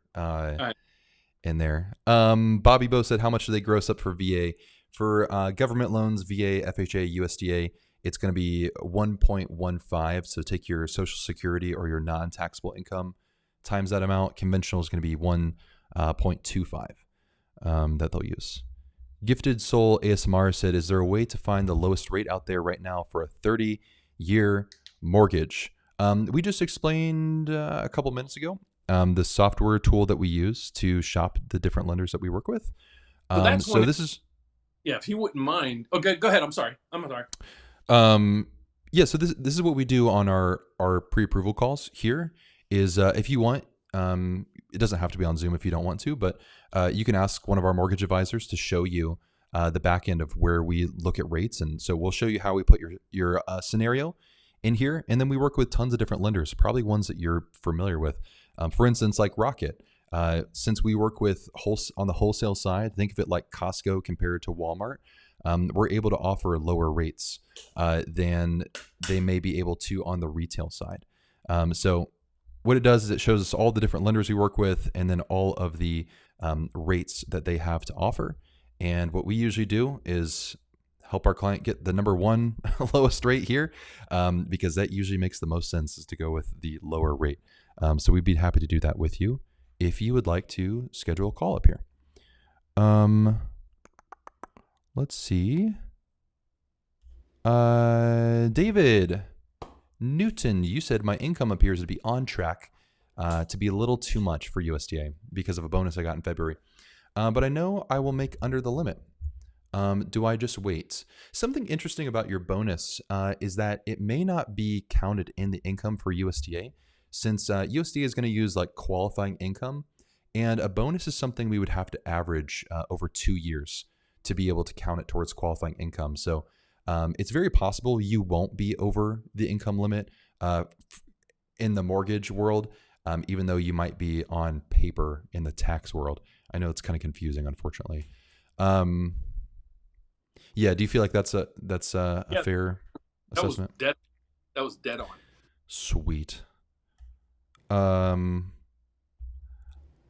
A: in there. Bobby Bo said, how much do they gross up for VA? For government loans, VA, FHA, USDA, it's going to be 1.15. So take your Social Security or your non-taxable income times that amount. Conventional is going to be 1.25 that they'll use. Gifted Soul ASMR said, is there a way to find the lowest rate out there right now for a 30-year mortgage? We just explained a couple minutes ago the software tool that we use to shop the different lenders that we work with.
B: So that's
A: So
B: one.
A: this is
B: Yeah, if you wouldn't mind. Okay, go ahead. I'm sorry. I'm sorry.
A: Um, yeah, so this is what we do on our pre-approval calls here is if you want, it doesn't have to be on Zoom if you don't want to, but you can ask one of our mortgage advisors to show you the back end of where we look at rates. And so we'll show you how we put your scenario in here. And then we work with tons of different lenders, probably ones that you're familiar with. For instance, like Rocket. Since we work with on the wholesale side, think of it like Costco compared to Walmart. We're able to offer lower rates than they may be able to on the retail side. So what it does is it shows us all the different lenders we work with and then all of the rates that they have to offer. And what we usually do is help our client get the number one lowest rate here because that usually makes the most sense is to go with the lower rate. So we'd be happy to do that with you if you would like to schedule a call up here. Let's see. David Newton, you said my income appears to be on track to be a little too much for USDA because of a bonus I got in February. But I know I will make under the limit. Do I just wait? Something interesting about your bonus is that it may not be counted in the income for USDA since USDA is going to use like qualifying income, and a bonus is something we would have to average over 2 years to be able to count it towards qualifying income. So it's very possible you won't be over the income limit in the mortgage world, even though you might be on paper in the tax world. I know it's kind of confusing, unfortunately. Yeah, do you feel like that's a
B: Yeah,
A: fair
B: that was
A: assessment?
B: dead. That was dead on.
A: Sweet.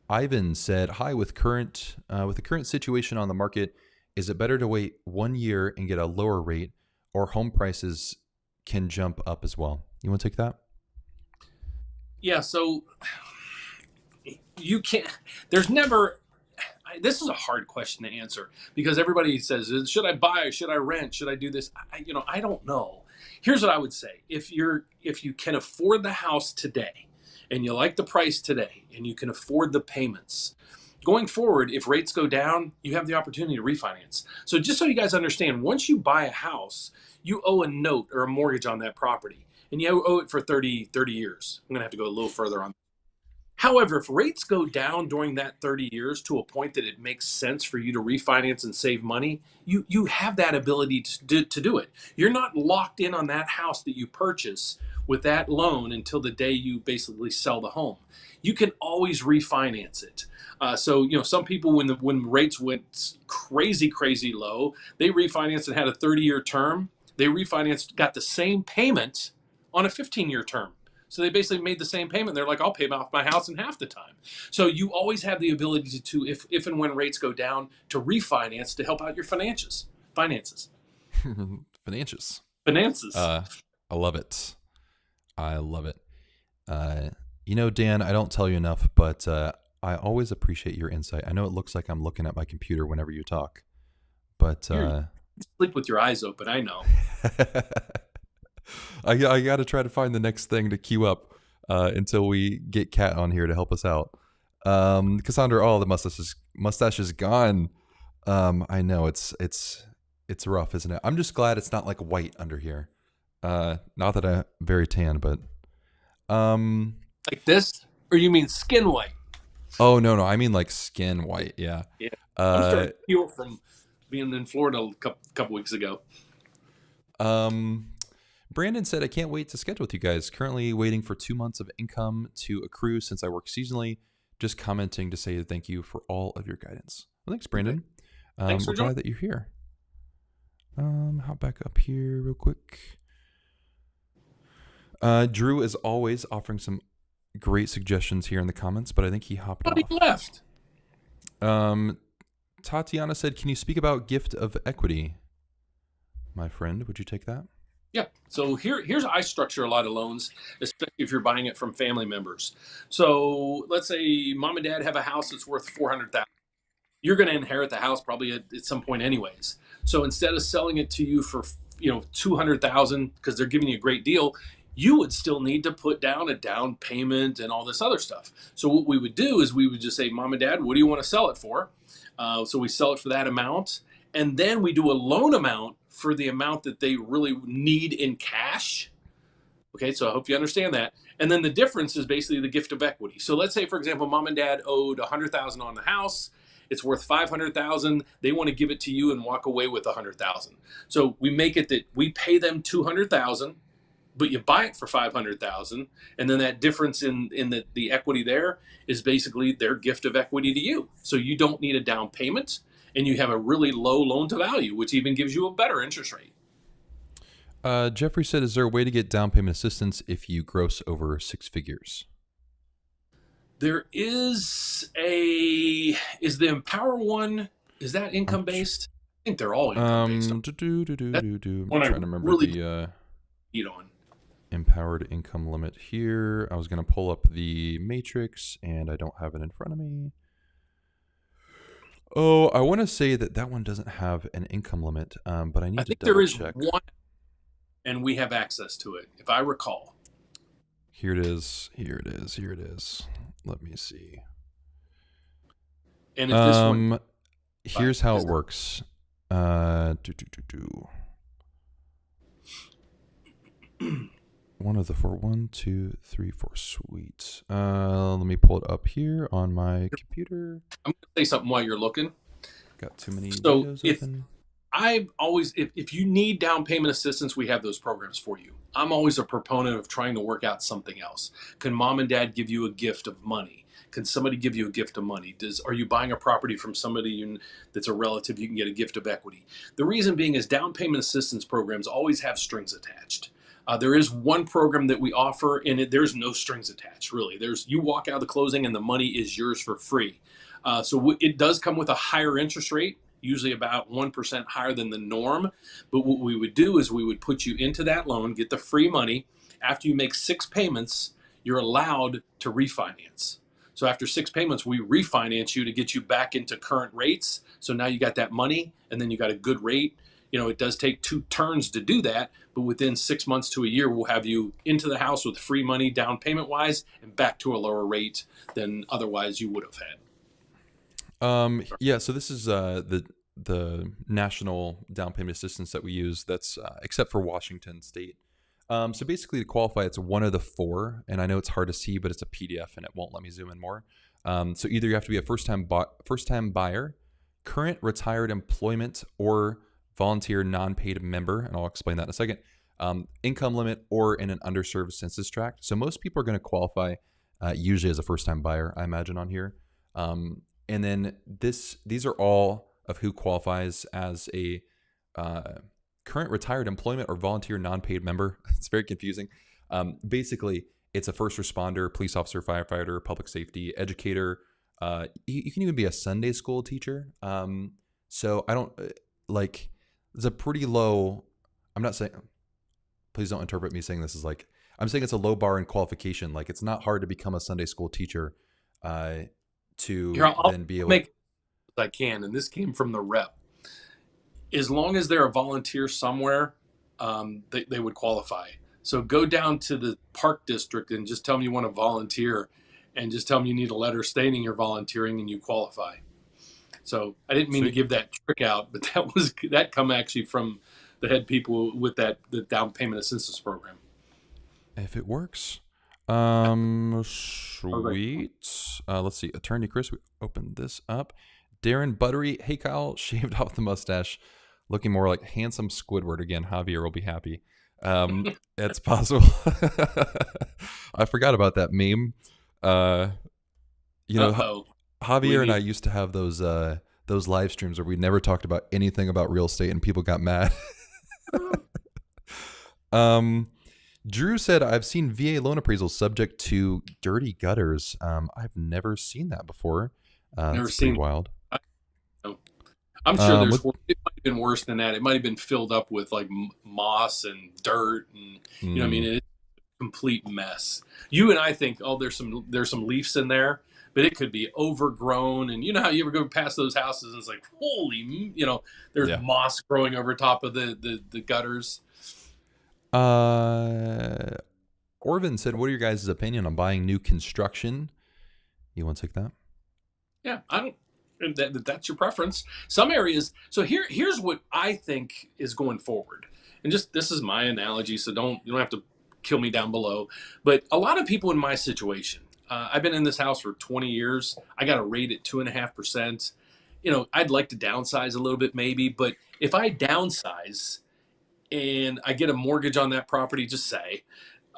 A: Ivan said, "Hi, with the current situation on the market, is it better to wait 1 year and get a lower rate, or home prices can jump up as well?" You want to take that?
B: Yeah. So you can't. There's never. This is a hard question to answer because everybody says, "Should I buy? Should I rent? Should I do this?" I don't know. Here's what I would say: if you can afford the house today, and you like the price today, and you can afford the payments, going forward, if rates go down, you have the opportunity to refinance. So just so you guys understand, once you buy a house, you owe a note or a mortgage on that property, and you owe it for 30 years. I'm gonna have to go a little further on. However, if rates go down during that 30 years to a point that it makes sense for you to refinance and save money, you have that ability to do it. You're not locked in on that house that you purchase with that loan until the day you basically sell the home. You can always refinance it. So some people when rates went crazy low, they refinanced and had a 30-year term. They refinanced, got the same payment on a 15-year term. So they basically made the same payment. They're like, I'll pay off my house in half the time. So you always have the ability to if and when rates go down, to refinance to help out your finances.
A: Financials.
B: Finances.
A: I love it. I love it. Dan, I don't tell you enough, but I always appreciate your insight. I know it looks like I'm looking at my computer whenever you talk, but
B: You sleep with your eyes open. I know.
A: I got to try to find the next thing to queue up until we get Kat on here to help us out. Cassandra, oh, the mustache is gone. I know it's rough, isn't it? I'm just glad it's not like white under here. Not that I'm very tan, but
B: Like this, or you mean skin white?
A: oh no, I mean like skin white. Yeah.
B: Yeah, I'm starting to heal from being in Florida a couple weeks ago.
A: Brandon said, "I can't wait to schedule with you guys. Currently waiting for 2 months of income to accrue since I work seasonally. Just commenting to say thank you for all of your guidance." Well, thanks, Brandon.
B: Thanks for
A: We're
B: joining.
A: glad that you're here. Hop back up here real quick. Drew, as always, offering some great suggestions here in the comments, but I think he hopped off.
B: He left.
A: Tatiana said, "Can you speak about gift of equity?" My friend, would you take that?
B: Yeah. So here's how I structure a lot of loans, especially if you're buying it from family members. So let's say mom and dad have a house that's worth 400,000. You're going to inherit the house probably at some point anyways. So instead of selling it to you for 200,000 because they're giving you a great deal, you would still need to put down a down payment and all this other stuff. So what we would do is we would just say, mom and dad, what do you want to sell it for? So we sell it for that amount. And then we do a loan amount for the amount that they really need in cash. Okay, so I hope you understand that. And then the difference is basically the gift of equity. So let's say, for example, mom and dad owed 100,000 on the house. It's worth 500,000. They want to give it to you and walk away with 100,000. So we make it that we pay them 200,000, but you buy it for 500,000, and then that difference in the equity there is basically their gift of equity to you. So you don't need a down payment, and you have a really low loan to value, which even gives you a better interest rate.
A: Jeffrey said, is there a way to get down payment assistance if you gross over 6 figures?
B: There is is the Empower one, is that income based? I think they're all income based.
A: I'm trying to remember
B: really
A: the
B: on.
A: empowered income limit here. I was going to pull up the matrix and I don't have it in front of me. Oh, I want to say that one doesn't have an income limit, but I need to double check.
B: One, and we have access to it, if I recall.
A: Here it is. Here it is. Here it is. Let me see.
B: And if this one,
A: here's how it works. One of the 4. 1, 2, 3, 4. Sweet. Let me pull it up here on my computer.
B: I'm gonna say something while you're looking.
A: Got too many windows open.
B: If you need down payment assistance, we have those programs for you. I'm always a proponent of trying to work out something else. Can mom and dad give you a gift of money? Can somebody give you a gift of money? Are you buying a property from somebody that's a relative? You can get a gift of equity. The reason being is down payment assistance programs always have strings attached. There is one program that we offer, and there's no strings attached, really. You walk out of the closing, and the money is yours for free. So it does come with a higher interest rate, usually about 1% higher than the norm. But what we would do is we would put you into that loan, get the free money. After you make 6 payments, you're allowed to refinance. So after 6 payments, we refinance you to get you back into current rates. So now you got that money, and then you got a good rate. It does take 2 turns to do that, but within 6 months to a year, we'll have you into the house with free money down payment wise and back to a lower rate than otherwise you would have had.
A: Yeah, so this is the national down payment assistance that we use. That's except for Washington State. So basically, to qualify, it's one of the 4, and I know it's hard to see, but it's a PDF, and it won't let me zoom in more. So either you have to be a first-time buyer, current retired employment, or volunteer non-paid member, and I'll explain that in a second. Income limit, or in an underserved census tract. So most people are going to qualify usually as a first-time buyer, I imagine, on here. And then these are all of who qualifies as a current retired employment or volunteer non-paid member. It's very confusing. Basically, it's a first responder, police officer, firefighter, public safety, educator. You can even be a Sunday school teacher. So I don't like. It's a pretty low. I'm not saying. Please don't interpret me saying this as like. I'm saying it's a low bar in qualification. Like it's not hard to become a Sunday school teacher.
B: I'll then be able make I can, and this came from the rep. As long as they're a volunteer somewhere, they would qualify. So go down to the park district and just tell them you want to volunteer, and just tell them you need a letter stating you're volunteering and you qualify. So I didn't mean to give that trick out, but that come actually from the head people with the down payment assistance program.
A: If it works. Sweet. Let's see. Attorney Chris, we opened this up. Darren Buttery. Hey, Kyle, shaved off the mustache. Looking more like handsome Squidward again. Javier will be happy. It's possible. I forgot about that meme. Javier and I used to have those live streams where we never talked about anything about real estate and people got mad. Drew said, I've seen VA loan appraisals subject to dirty gutters. I've never seen that before. That's pretty wild.
B: I'm sure it might have been worse than that. It might have been filled up with like moss and dirt, and I mean, it's a complete mess. You and I think, there's some leaves in there, but it could be overgrown. And you know how you ever go past those houses and it's like, holy, there's moss growing over top of the gutters.
A: Orvin said, what are your guys' opinion on buying new construction? You want to take that?
B: Yeah, that's your preference. Some areas. So here's what I think is going forward. And just this is my analogy, so you don't have to kill me down below. But a lot of people in my situation, I've been in this house for 20 years. I got a rate at 2.5%. I'd like to downsize a little bit maybe, but if I downsize and I get a mortgage on that property, just say,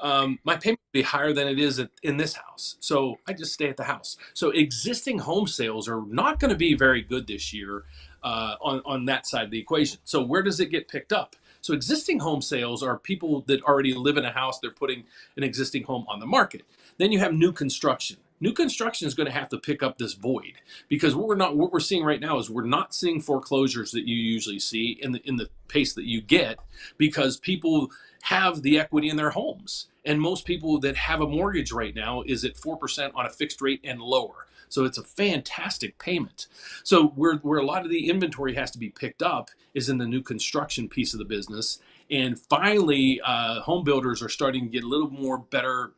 B: my payment would be higher than it is in this house. So I just stay at the house. So existing home sales are not going to be very good this year on that side of the equation. So where does it get picked up? So existing home sales are people that already live in a house. They're putting an existing home on the market. Then you have new construction. New construction is going to have to pick up this void because what we're seeing right now is we're not seeing foreclosures that you usually see in the pace that you get because people have the equity in their homes. And most people that have a mortgage right now is at 4% on a fixed rate and lower. So it's a fantastic payment. So where a lot of the inventory has to be picked up is in the new construction piece of the business. And finally, home builders are starting to get a little more better.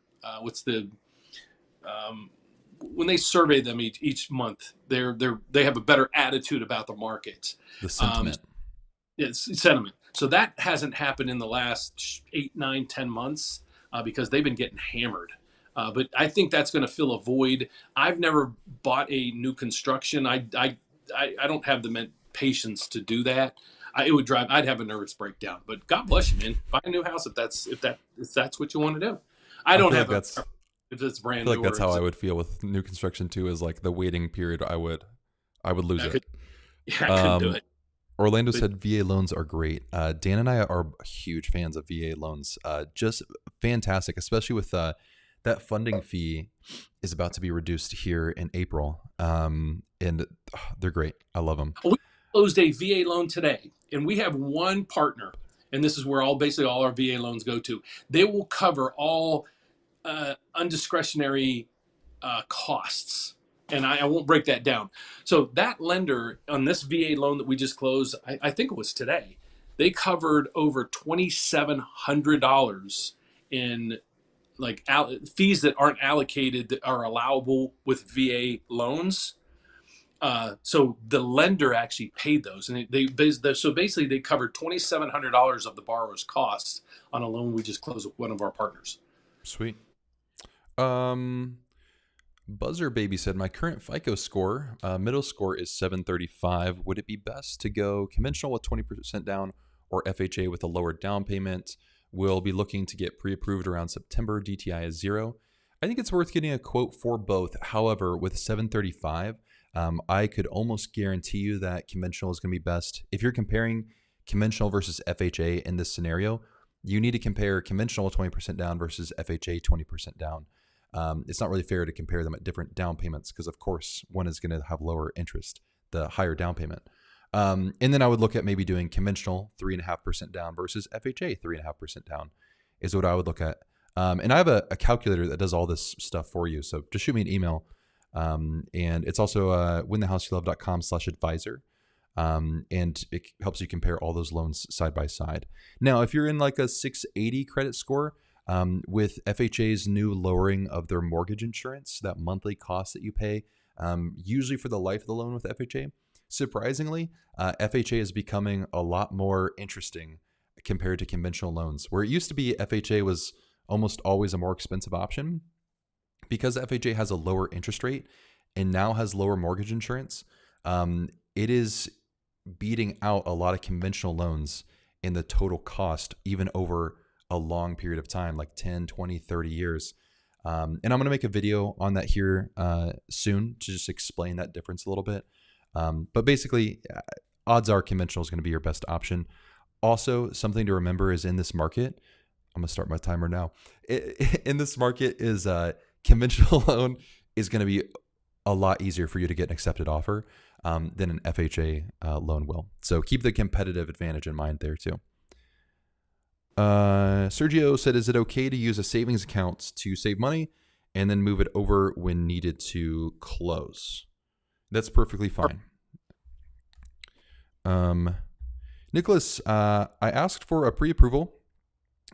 B: When they survey them each month, they have a better attitude about the market.
A: The sentiment.
B: It's sentiment. So that hasn't happened in the last 8, 9, 10 months because they've been getting hammered. But I think that's going to fill a void. I've never bought a new construction. I don't have the patience to do that. I'd have a nervous breakdown. But God bless you, man. Buy a new house if that's what you want to do. I don't have if it's brand new.
A: I feel like that's how I would feel with new construction too. Is like the waiting period. I would lose it.
B: I couldn't do it.
A: Orlando said VA loans are great. Dan and I are huge fans of VA loans. Just fantastic, especially with that funding fee is about to be reduced here in April. And they're great. I love them.
B: We closed a VA loan today, and we have one partner, and this is where basically all our VA loans go to. They will cover all undiscretionary costs. And I won't break that down. So that lender on this VA loan that we just closed, I think it was today, they covered over $2,700 in fees that aren't allocated that are allowable with VA loans. So the lender actually paid those, and so basically they covered $2,700 of the borrower's costs on a loan we just closed with one of our partners.
A: Sweet. Buzzer Baby said, my current FICO score, middle score is 735. Would it be best to go conventional with 20% down or FHA with a lower down payment? We'll be looking to get pre-approved around September. DTI is 0. I think it's worth getting a quote for both. However, with 735, I could almost guarantee you that conventional is going to be best. If you're comparing conventional versus FHA in this scenario, you need to compare conventional 20% down versus FHA 20% down. It's not really fair to compare them at different down payments because, of course, one is going to have lower interest, the higher down payment. And then I would look at maybe doing conventional 3.5% down versus FHA 3.5% down is what I would look at. And I have a calculator that does all this stuff for you. So just shoot me an email. And it's also winthehouseyoulove.com/advisor. And it helps you compare all those loans side by side. Now, if you're in like a 680 credit score, with FHA's new lowering of their mortgage insurance, that monthly cost that you pay, usually for the life of the loan with FHA, surprisingly, FHA is becoming a lot more interesting compared to conventional loans. Where it used to be FHA was almost always a more expensive option, because FHA has a lower interest rate and now has lower mortgage insurance, it is beating out a lot of conventional loans in the total cost, even over a long period of time, like 10, 20, 30 years. And I'm going to make a video on that here soon to just explain that difference a little bit. But basically, odds are conventional is going to be your best option. Also, something to remember is in this market, I'm going to start my timer now. In this market is conventional loan is going to be a lot easier for you to get an accepted offer than an FHA loan will. So keep the competitive advantage in mind there too. Sergio said, is it okay to use a savings account to save money and then move it over when needed to close? That's perfectly fine. Nicholas, I asked for a pre-approval,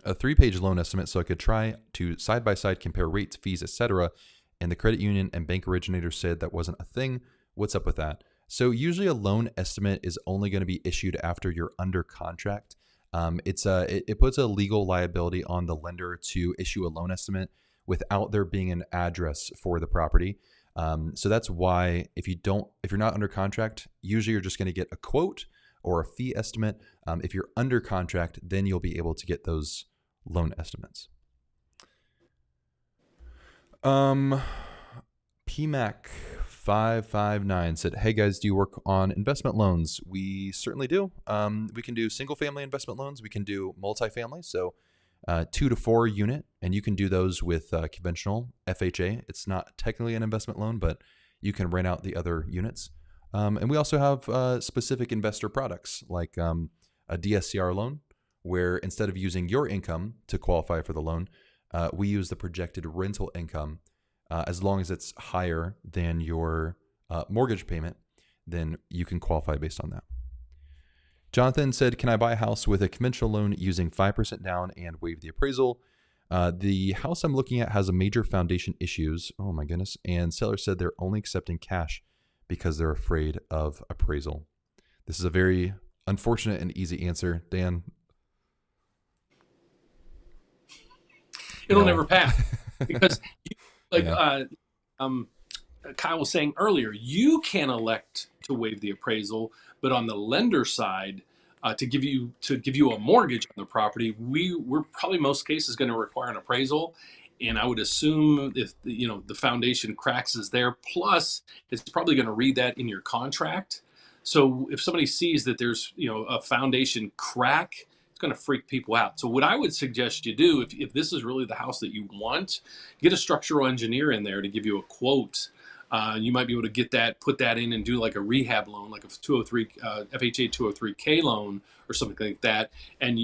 A: a 3-page loan estimate so I could try to side-by-side compare rates, fees, etc. And the credit union and bank originator said that wasn't a thing. What's up with that? So usually a loan estimate is only going to be issued after you're under contract. It puts a legal liability on the lender to issue a loan estimate without there being an address for the property. So that's why if you're not under contract, usually you're just going to get a quote or a fee estimate. If you're under contract, then you'll be able to get those loan estimates. PMAC 559 said, "Hey guys, do you work on investment loans?" We certainly do. We can do single family investment loans. We can do multifamily, so 2 to 4 unit, and you can do those with conventional FHA. It's not technically an investment loan, but you can rent out the other units. And we also have specific investor products like a DSCR loan, where instead of using your income to qualify for the loan, we use the projected rental income. As long as it's higher than your mortgage payment, then you can qualify based on that. Jonathan said, "Can I buy a house with a conventional loan using 5% down and waive the appraisal? The house I'm looking at has a major foundation issues." Oh my goodness. And seller said they're only accepting cash because they're afraid of appraisal. This is a very unfortunate and easy answer. Dan?
B: It'll never pass because like
A: Yeah.
B: Kyle was saying earlier, you can elect to waive the appraisal, but on the lender side, to give you a mortgage on the property, we're probably most cases going to require an appraisal, and I would assume if the foundation cracks is there, plus it's probably going to read that in your contract. So if somebody sees that there's a foundation crack, it's going to freak people out. So what I would suggest you do, if this is really the house that you want, get a structural engineer in there to give you a quote. You might be able to put that in and do like a rehab loan, like a 203 FHA 203K loan or something like that. And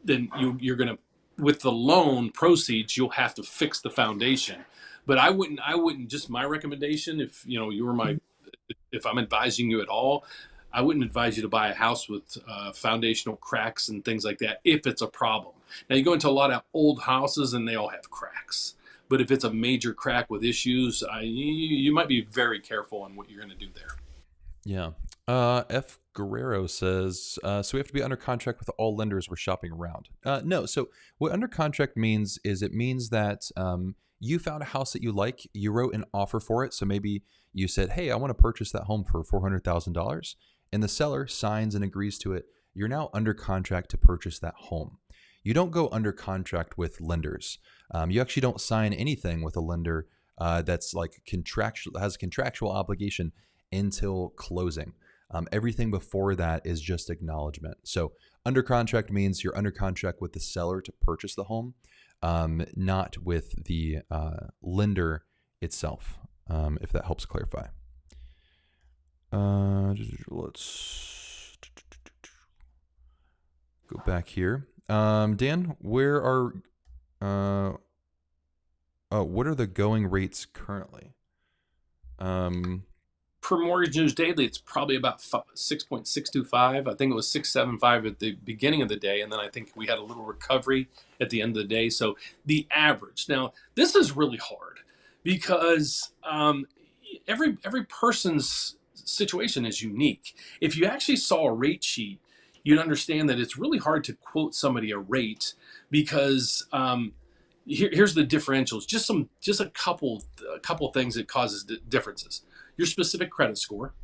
B: then you're going to, with the loan proceeds, you'll have to fix the foundation. But I wouldn't, just my recommendation, if I'm advising you at all, I wouldn't advise you to buy a house with foundational cracks and things like that if it's a problem. Now, you go into a lot of old houses and they all have cracks. But if it's a major crack with issues, you might be very careful on what you're going to do there.
A: Yeah. F. Guerrero says, "So we have to be under contract with all lenders we're shopping around." No. So what under contract means is it means that you found a house that you like, you wrote an offer for it. So maybe you said, "Hey, I want to purchase that home for $400,000. And the seller signs and agrees to it. You're now under contract to purchase that home. You don't go under contract with lenders. You actually don't sign anything with a lender that's like has a contractual obligation until closing. Everything before that is just acknowledgement. So under contract means you're under contract with the seller to purchase the home, not with the lender itself, if that helps clarify. Let's go back here. Dan, what are the going rates currently?
B: Per Mortgage News Daily, it's probably about 6.625. I think it was 6.75 at the beginning of the day, and then I think we had a little recovery at the end of the day. So the average. Now, this is really hard because every person's situation is unique. If you actually saw a rate sheet, you'd understand that it's really hard to quote somebody a rate because here's the differentials. Just a couple things that causes differences. Your specific credit score,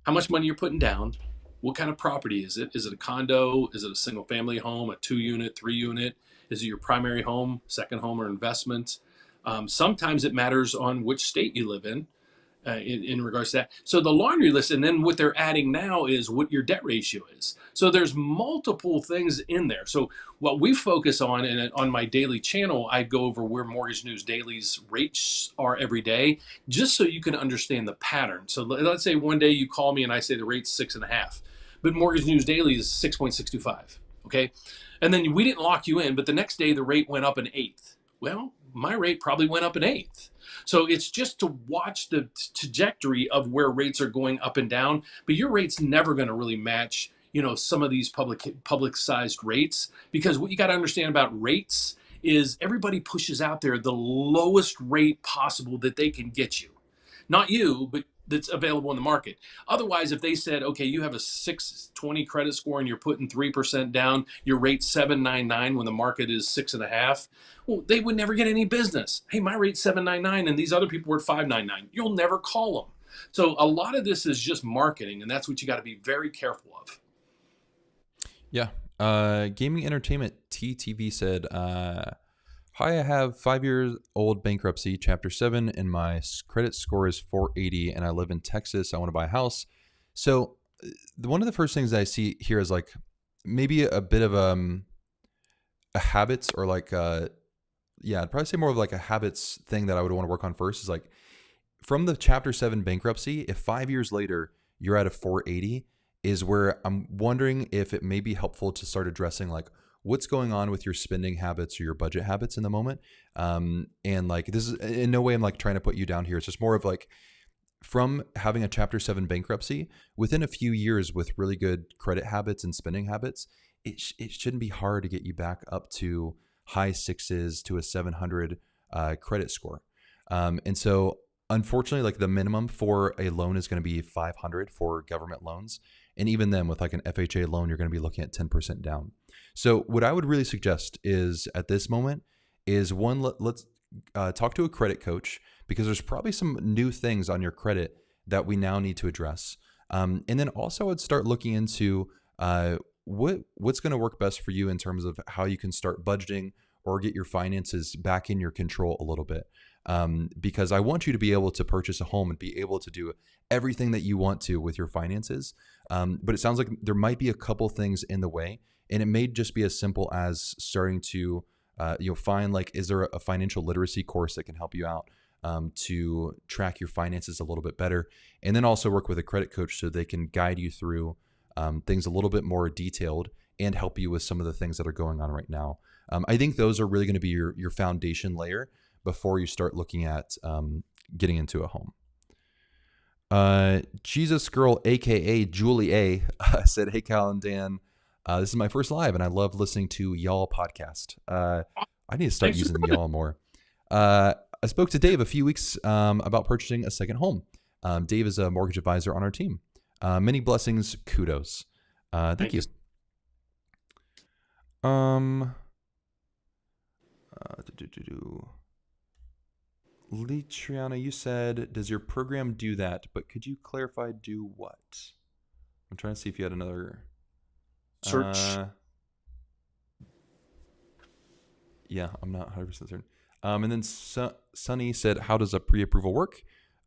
B: how much money you're putting down, what kind of property is it? Is it a condo? Is it a single family home, a 2-unit, 3-unit? Is it your primary home, second home, or investment? Sometimes it matters on which state you live in regards to that. So the laundry list, and then what they're adding now is what your debt ratio is. So there's multiple things in there. So what we focus on, and on my daily channel, I go over where Mortgage News Daily's rates are every day, just so you can understand the pattern. So let's say one day you call me and I say the rate's 6.5, but Mortgage News Daily is 6.625. Okay. And then we didn't lock you in, but the next day the rate went up 1/8. Well, my rate probably went up 1/8. So it's just to watch the trajectory of where rates are going up and down, but your rate's never going to really match, some of these public-sized rates, because what you got to understand about rates is everybody pushes out there the lowest rate possible that they can get you. Not you, but that's available in the market. Otherwise, if they said, okay, you have a 620 credit score and you're putting 3% down, your rate's 799 when the market is 6.5, well, they would never get any business. Hey, my rate's 799 and these other people were at 599. You'll never call them. So a lot of this is just marketing, and that's what you got to be very careful of.
A: Yeah. Gaming Entertainment TTV said, hi, I have 5 years old bankruptcy, Chapter 7, and my credit score is 480, and I live in Texas. I want to buy a house. So one of the first things I see here is like maybe a bit of a habits, or like yeah, I'd probably say more of like a habits thing that I would want to work on first is like from the Chapter 7 bankruptcy, if 5 years later you're at a 480, is where I'm wondering if it may be helpful to start addressing like what's going on with your spending habits or your budget habits in the moment. And like, this is in no way I'm like trying to put you down here. It's just more of like, from having a Chapter 7 bankruptcy, within a few years with really good credit habits and spending habits, it shouldn't be hard to get you back up to high sixes to a 700 credit score. And so unfortunately, like the minimum for a loan is going to be 500 for government loans. And even then with like an FHA loan, you're going to be looking at 10% down. So what I would really suggest is at this moment is one, let's talk to a credit coach, because there's probably some new things on your credit that we now need to address. And then also I'd start looking into what's going to work best for you in terms of how you can start budgeting or get your finances back in your control a little bit. Because I want you to be able to purchase a home and be able to do everything that you want to with your finances. But it sounds like there might be a couple things in the way, and it may just be as simple as starting to find like, is there a financial literacy course that can help you out to track your finances a little bit better, and then also work with a credit coach so they can guide you through things a little bit more detailed and help you with some of the things that are going on right now. I think those are really going to be your foundation layer before you start looking at getting into a home. Jesus Girl, aka Julie A, said, "Hey Cal and Dan, this is my first live, and I love listening to y'all podcast. I need to start using y'all more. I spoke to Dave a few weeks about purchasing a second home. Dave is a mortgage advisor on our team. Many blessings, kudos. Thank you. Litriana, you said, does your program do that? But could you clarify do what? I'm trying to see if you had another
B: search.
A: Yeah, I'm not 100% certain. And then Sunny said, how does a pre-approval work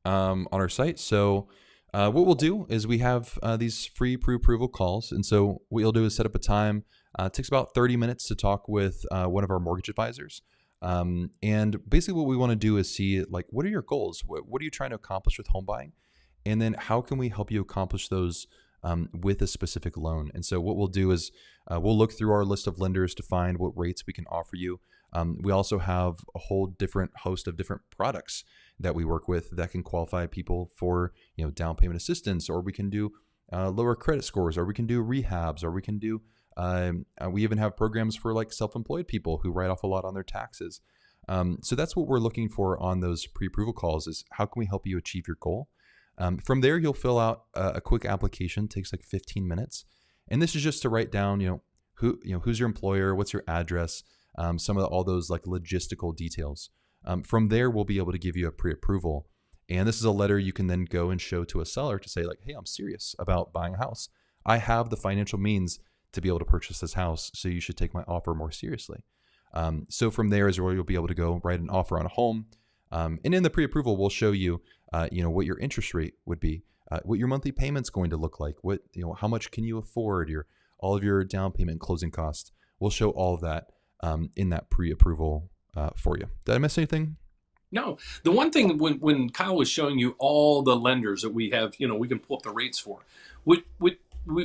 A: on our site? So what we'll do is we have these free pre-approval calls. And so what you'll do is set up a time. It takes about 30 minutes to talk with one of our mortgage advisors. And basically what we want to do is see, like, what are your goals? What are you trying to accomplish with home buying? And then how can we help you accomplish those with a specific loan? And so what we'll do is we'll look through our list of lenders to find what rates we can offer you. We also have a whole different host of different products that we work with that can qualify people for, down payment assistance, or we can do lower credit scores, or we can do rehabs, or we can do we even have programs for like self-employed people who write off a lot on their taxes. So that's what we're looking for on those pre-approval calls, is how can we help you achieve your goal? From there, you'll fill out a quick application. It takes like 15 minutes. And this is just to write down, who's your employer, what's your address, some of all those like logistical details. From there, we'll be able to give you a pre-approval. And this is a letter you can then go and show to a seller to say like, hey, I'm serious about buying a house. I have the financial means to be able to purchase this house, so you should take my offer more seriously. So from there is where you'll be able to go write an offer on a home. And in the pre-approval, we'll show you, what your interest rate would be, what your monthly payment's going to look like, what, how much can you afford, all of your down payment and closing costs. We'll show all of that in that pre-approval for you. Did I miss anything?
B: No. The one thing when Kyle was showing you all the lenders that we have, we can pull up the rates for, what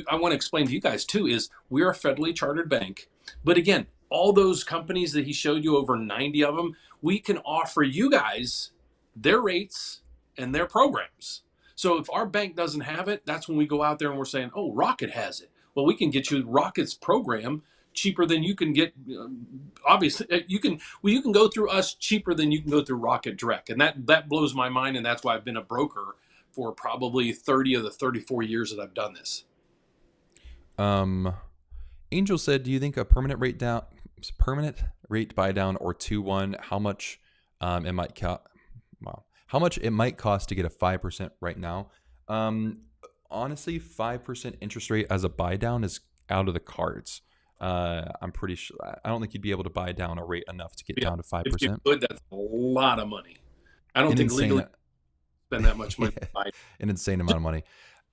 B: I want to explain to you guys too is we're a federally chartered bank. But again, all those companies that he showed you, over 90 of them, we can offer you guys their rates and their programs. So if our bank doesn't have it, that's when we go out there and we're saying, oh, Rocket has it. Well, we can get you Rocket's program cheaper than you can get. Obviously, you can go through us cheaper than you can go through Rocket direct. And that blows my mind. And that's why I've been a broker for probably 30 of the 34 years that I've done this.
A: Angel said, "Do you think a permanent rate buy down or 2-1? How much it might cost? Wow, how much it might cost to get a 5% right now? Honestly, 5% interest rate as a buy down is out of the cards. I'm pretty sure. I don't think you'd be able to buy down a rate enough to get
B: Yeah,
A: down to
B: if you
A: 5%.
B: could, that's a lot of money. I don't
A: An
B: think legally
A: insane,
B: spend that much
A: yeah,
B: money to buy.
A: an insane amount of money.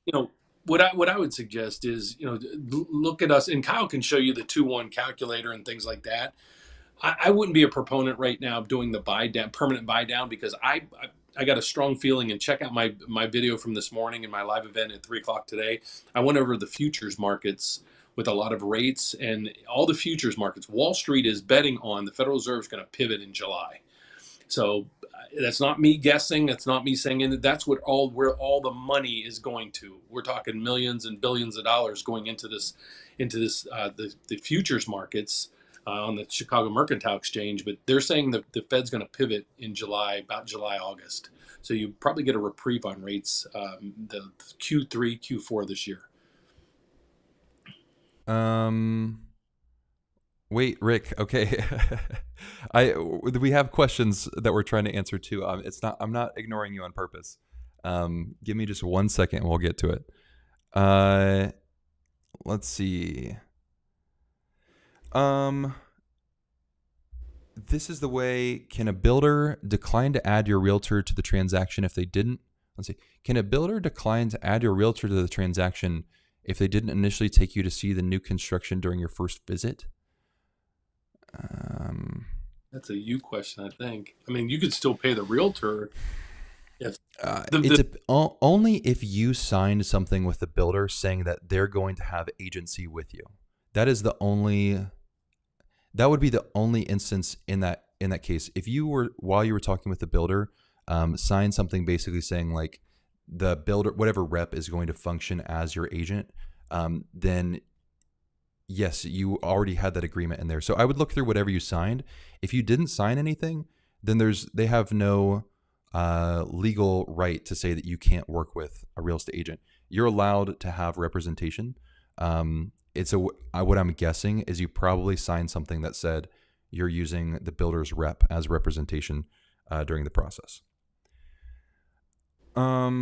B: You know, what I would suggest is, look at us, and Kyle can show you the 2-1 calculator and things like that. I wouldn't be a proponent right now of doing the buy down, permanent buy down, because I got a strong feeling. And check out my video from this morning in my live event at 3 o'clock today. I went over the futures markets with a lot of rates and all the futures markets. Wall Street is betting on the Federal Reserve is going to pivot in July. So that's not me guessing. That's not me saying it. That's where all the money is going to. We're talking millions and billions of dollars going into the futures markets on the Chicago Mercantile Exchange. But they're saying that the Fed's going to pivot in July, about July, August. So you probably get a reprieve on rates the Q3, Q4 this year.
A: Wait, Rick. Okay, we have questions that we're trying to answer too. I'm not ignoring you on purpose. Give me just 1 second and we'll get to it. Let's see. This is the way. Can a builder decline to add your realtor to the transaction if they didn't? Let's see. Can a builder decline to add your realtor to the transaction if they didn't initially take you to see the new construction during your first visit?
B: That's a you question, I think. I mean, you could still pay the realtor if
A: only if you signed something with the builder saying that they're going to have agency with you. That would be the only instance in that case. If you were, while you were talking with the builder, sign something basically saying like the builder, whatever rep is going to function as your agent, then yes, you already had that agreement in there. So I would look through whatever you signed. If you didn't sign anything, then they have no legal right to say that you can't work with a real estate agent. You're allowed to have representation. What I'm guessing is you probably signed something that said you're using the builder's rep as representation during the process. Okay,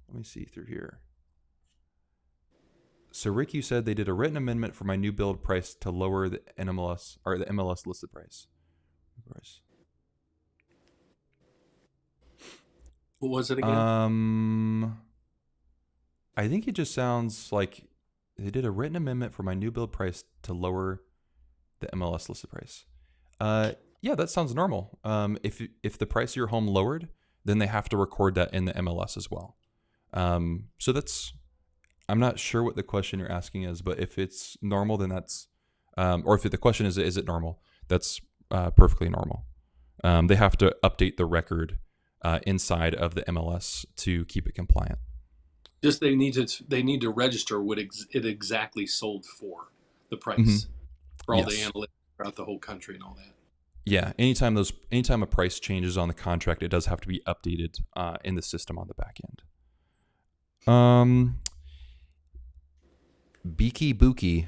A: let me see through here. So Rick, you said they did a written amendment for my new build price to lower the MLS or the MLS listed price.
B: What was it again?
A: I think it just sounds like they did a written amendment for my new build price to lower the MLS listed price. Yeah, that sounds normal. If the price of your home lowered, then they have to record that in the MLS as well. So I'm not sure what the question you're asking is, but if it's normal, then that's, or if the question is it normal? That's perfectly normal. They have to update the record inside of the MLS to keep it compliant.
B: Just they need to register what it exactly sold for, the price, for all the analytics throughout the whole country and all that.
A: Yeah, anytime a price changes on the contract, it does have to be updated in the system on the back end. Beaky Bookie.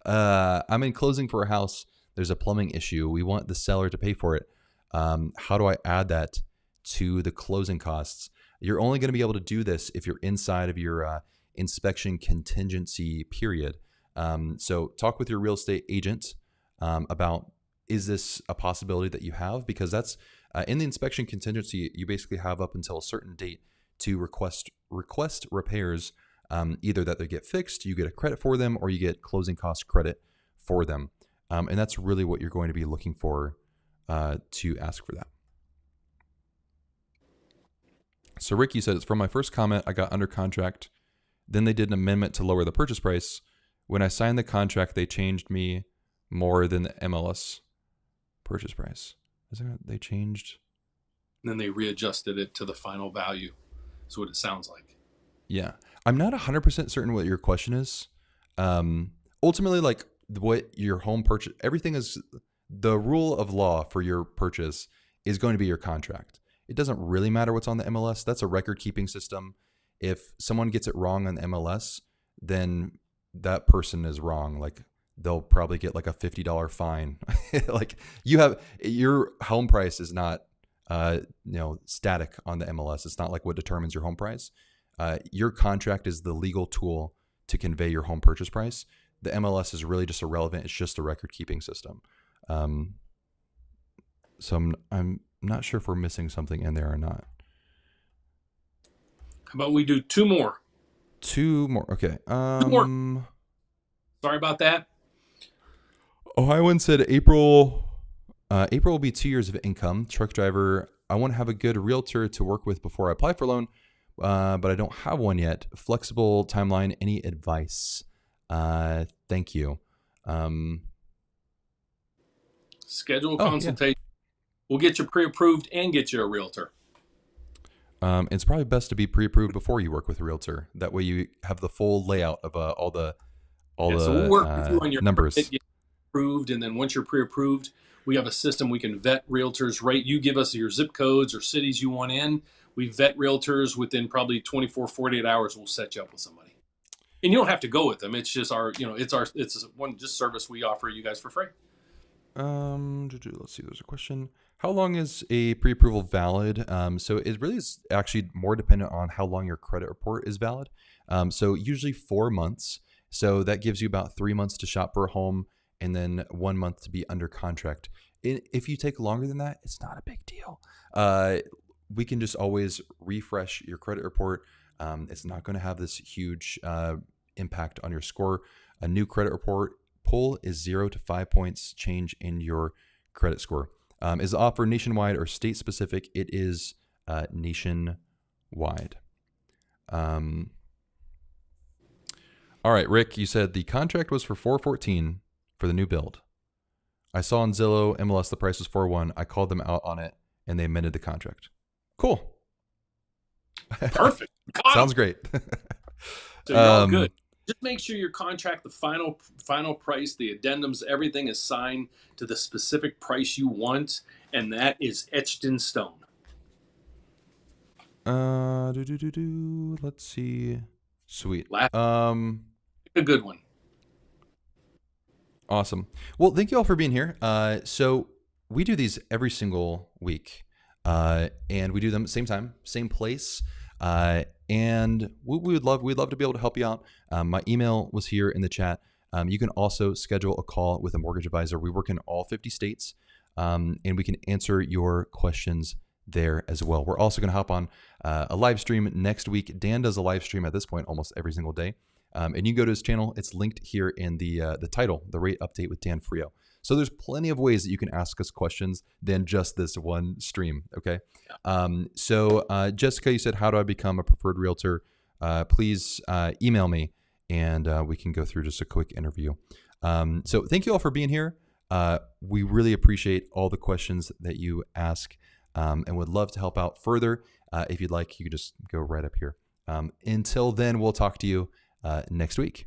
A: I'm in closing for a house. There's a plumbing issue. We want the seller to pay for it. How do I add that to the closing costs? You're only going to be able to do this if you're inside of your inspection contingency period. So talk with your real estate agent about, is this a possibility that you have? Because that's in the inspection contingency, you basically have up until a certain date to request repairs, either that they get fixed, you get a credit for them, or you get closing cost credit for them. And that's really what you're going to be looking for to ask for that. So Rick, you said, it's from my first comment, I got under contract. Then they did an amendment to lower the purchase price. When I signed the contract, they changed me more than the MLS purchase price. They changed.
B: And then they readjusted it to the final value. That's what it sounds like.
A: Yeah. I'm not 100% certain what your question is. Ultimately, like what your home purchase, everything is, the rule of law for your purchase is going to be your contract. It doesn't really matter what's on the MLS. That's a record keeping system. If someone gets it wrong on the MLS, then that person is wrong. Like they'll probably get like a $50 fine. Like your home price is not static on the MLS. It's not like what determines your home price. Your contract is the legal tool to convey your home purchase price. The MLS is really just irrelevant. It's just a record keeping system. So I'm not sure if we're missing something in there or not.
B: How about we do two more?
A: Two more. Okay.
B: Two more. Sorry about that.
A: Ohioan said April will be 2 years of income. Truck driver. I want to have a good realtor to work with before I apply for a loan, but I don't have one yet. Flexible timeline. Any advice? Thank you.
B: Schedule a consultation. Yeah. We'll get you pre-approved and get you a realtor.
A: It's probably best to be pre-approved before you work with a realtor. That way you have the full layout of all the
B: so we'll work with you on your
A: numbers.
B: Get approved, and then once you're pre-approved, we have a system we can vet realtors. Right, you give us your zip codes or cities you want in. We vet realtors within probably 24, 48 hours. We'll set you up with somebody, and you don't have to go with them. It's just it's one service we offer you guys for free.
A: Let's see. There's a question. How long is a pre-approval valid? So it really is actually more dependent on how long your credit report is valid. So usually 4 months. So that gives you about 3 months to shop for a home and then 1 month to be under contract. If you take longer than that, it's not a big deal. We can just always refresh your credit report. It's not going to have this huge impact on your score. A new credit report pull is 0 to 5 points change in your credit score. Is the offer nationwide or state specific? It is nationwide. All right, Rick, you said the contract was for $414 for the new build. I saw on Zillow MLS the price was $401. I called them out on it and they amended the contract. Cool.
B: Perfect.
A: Sounds great.
B: So you're all good. Just make sure your contract, the final price, the addendums, everything is signed to the specific price you want, and that is etched in stone.
A: Let's see. Sweet.
B: A good one.
A: Awesome. Well, thank you all for being here. So we do these every single week, and we do them at the same time, same place. And we'd love to be able to help you out. My email was here in the chat. You can also schedule a call with a mortgage advisor. We work in all 50 states, and we can answer your questions there as well. We're also going to hop on a live stream next week. Dan does a live stream at this point almost every single day. And you can go to his channel. It's linked here in the title, The Rate Update with Dan Frio. So there's plenty of ways that you can ask us questions than just this one stream, okay? So Jessica, you said, how do I become a preferred realtor? Please email me and we can go through just a quick interview. So thank you all for being here. We really appreciate all the questions that you ask and would love to help out further. If you'd like, you could just go right up here. Until then, we'll talk to you next week.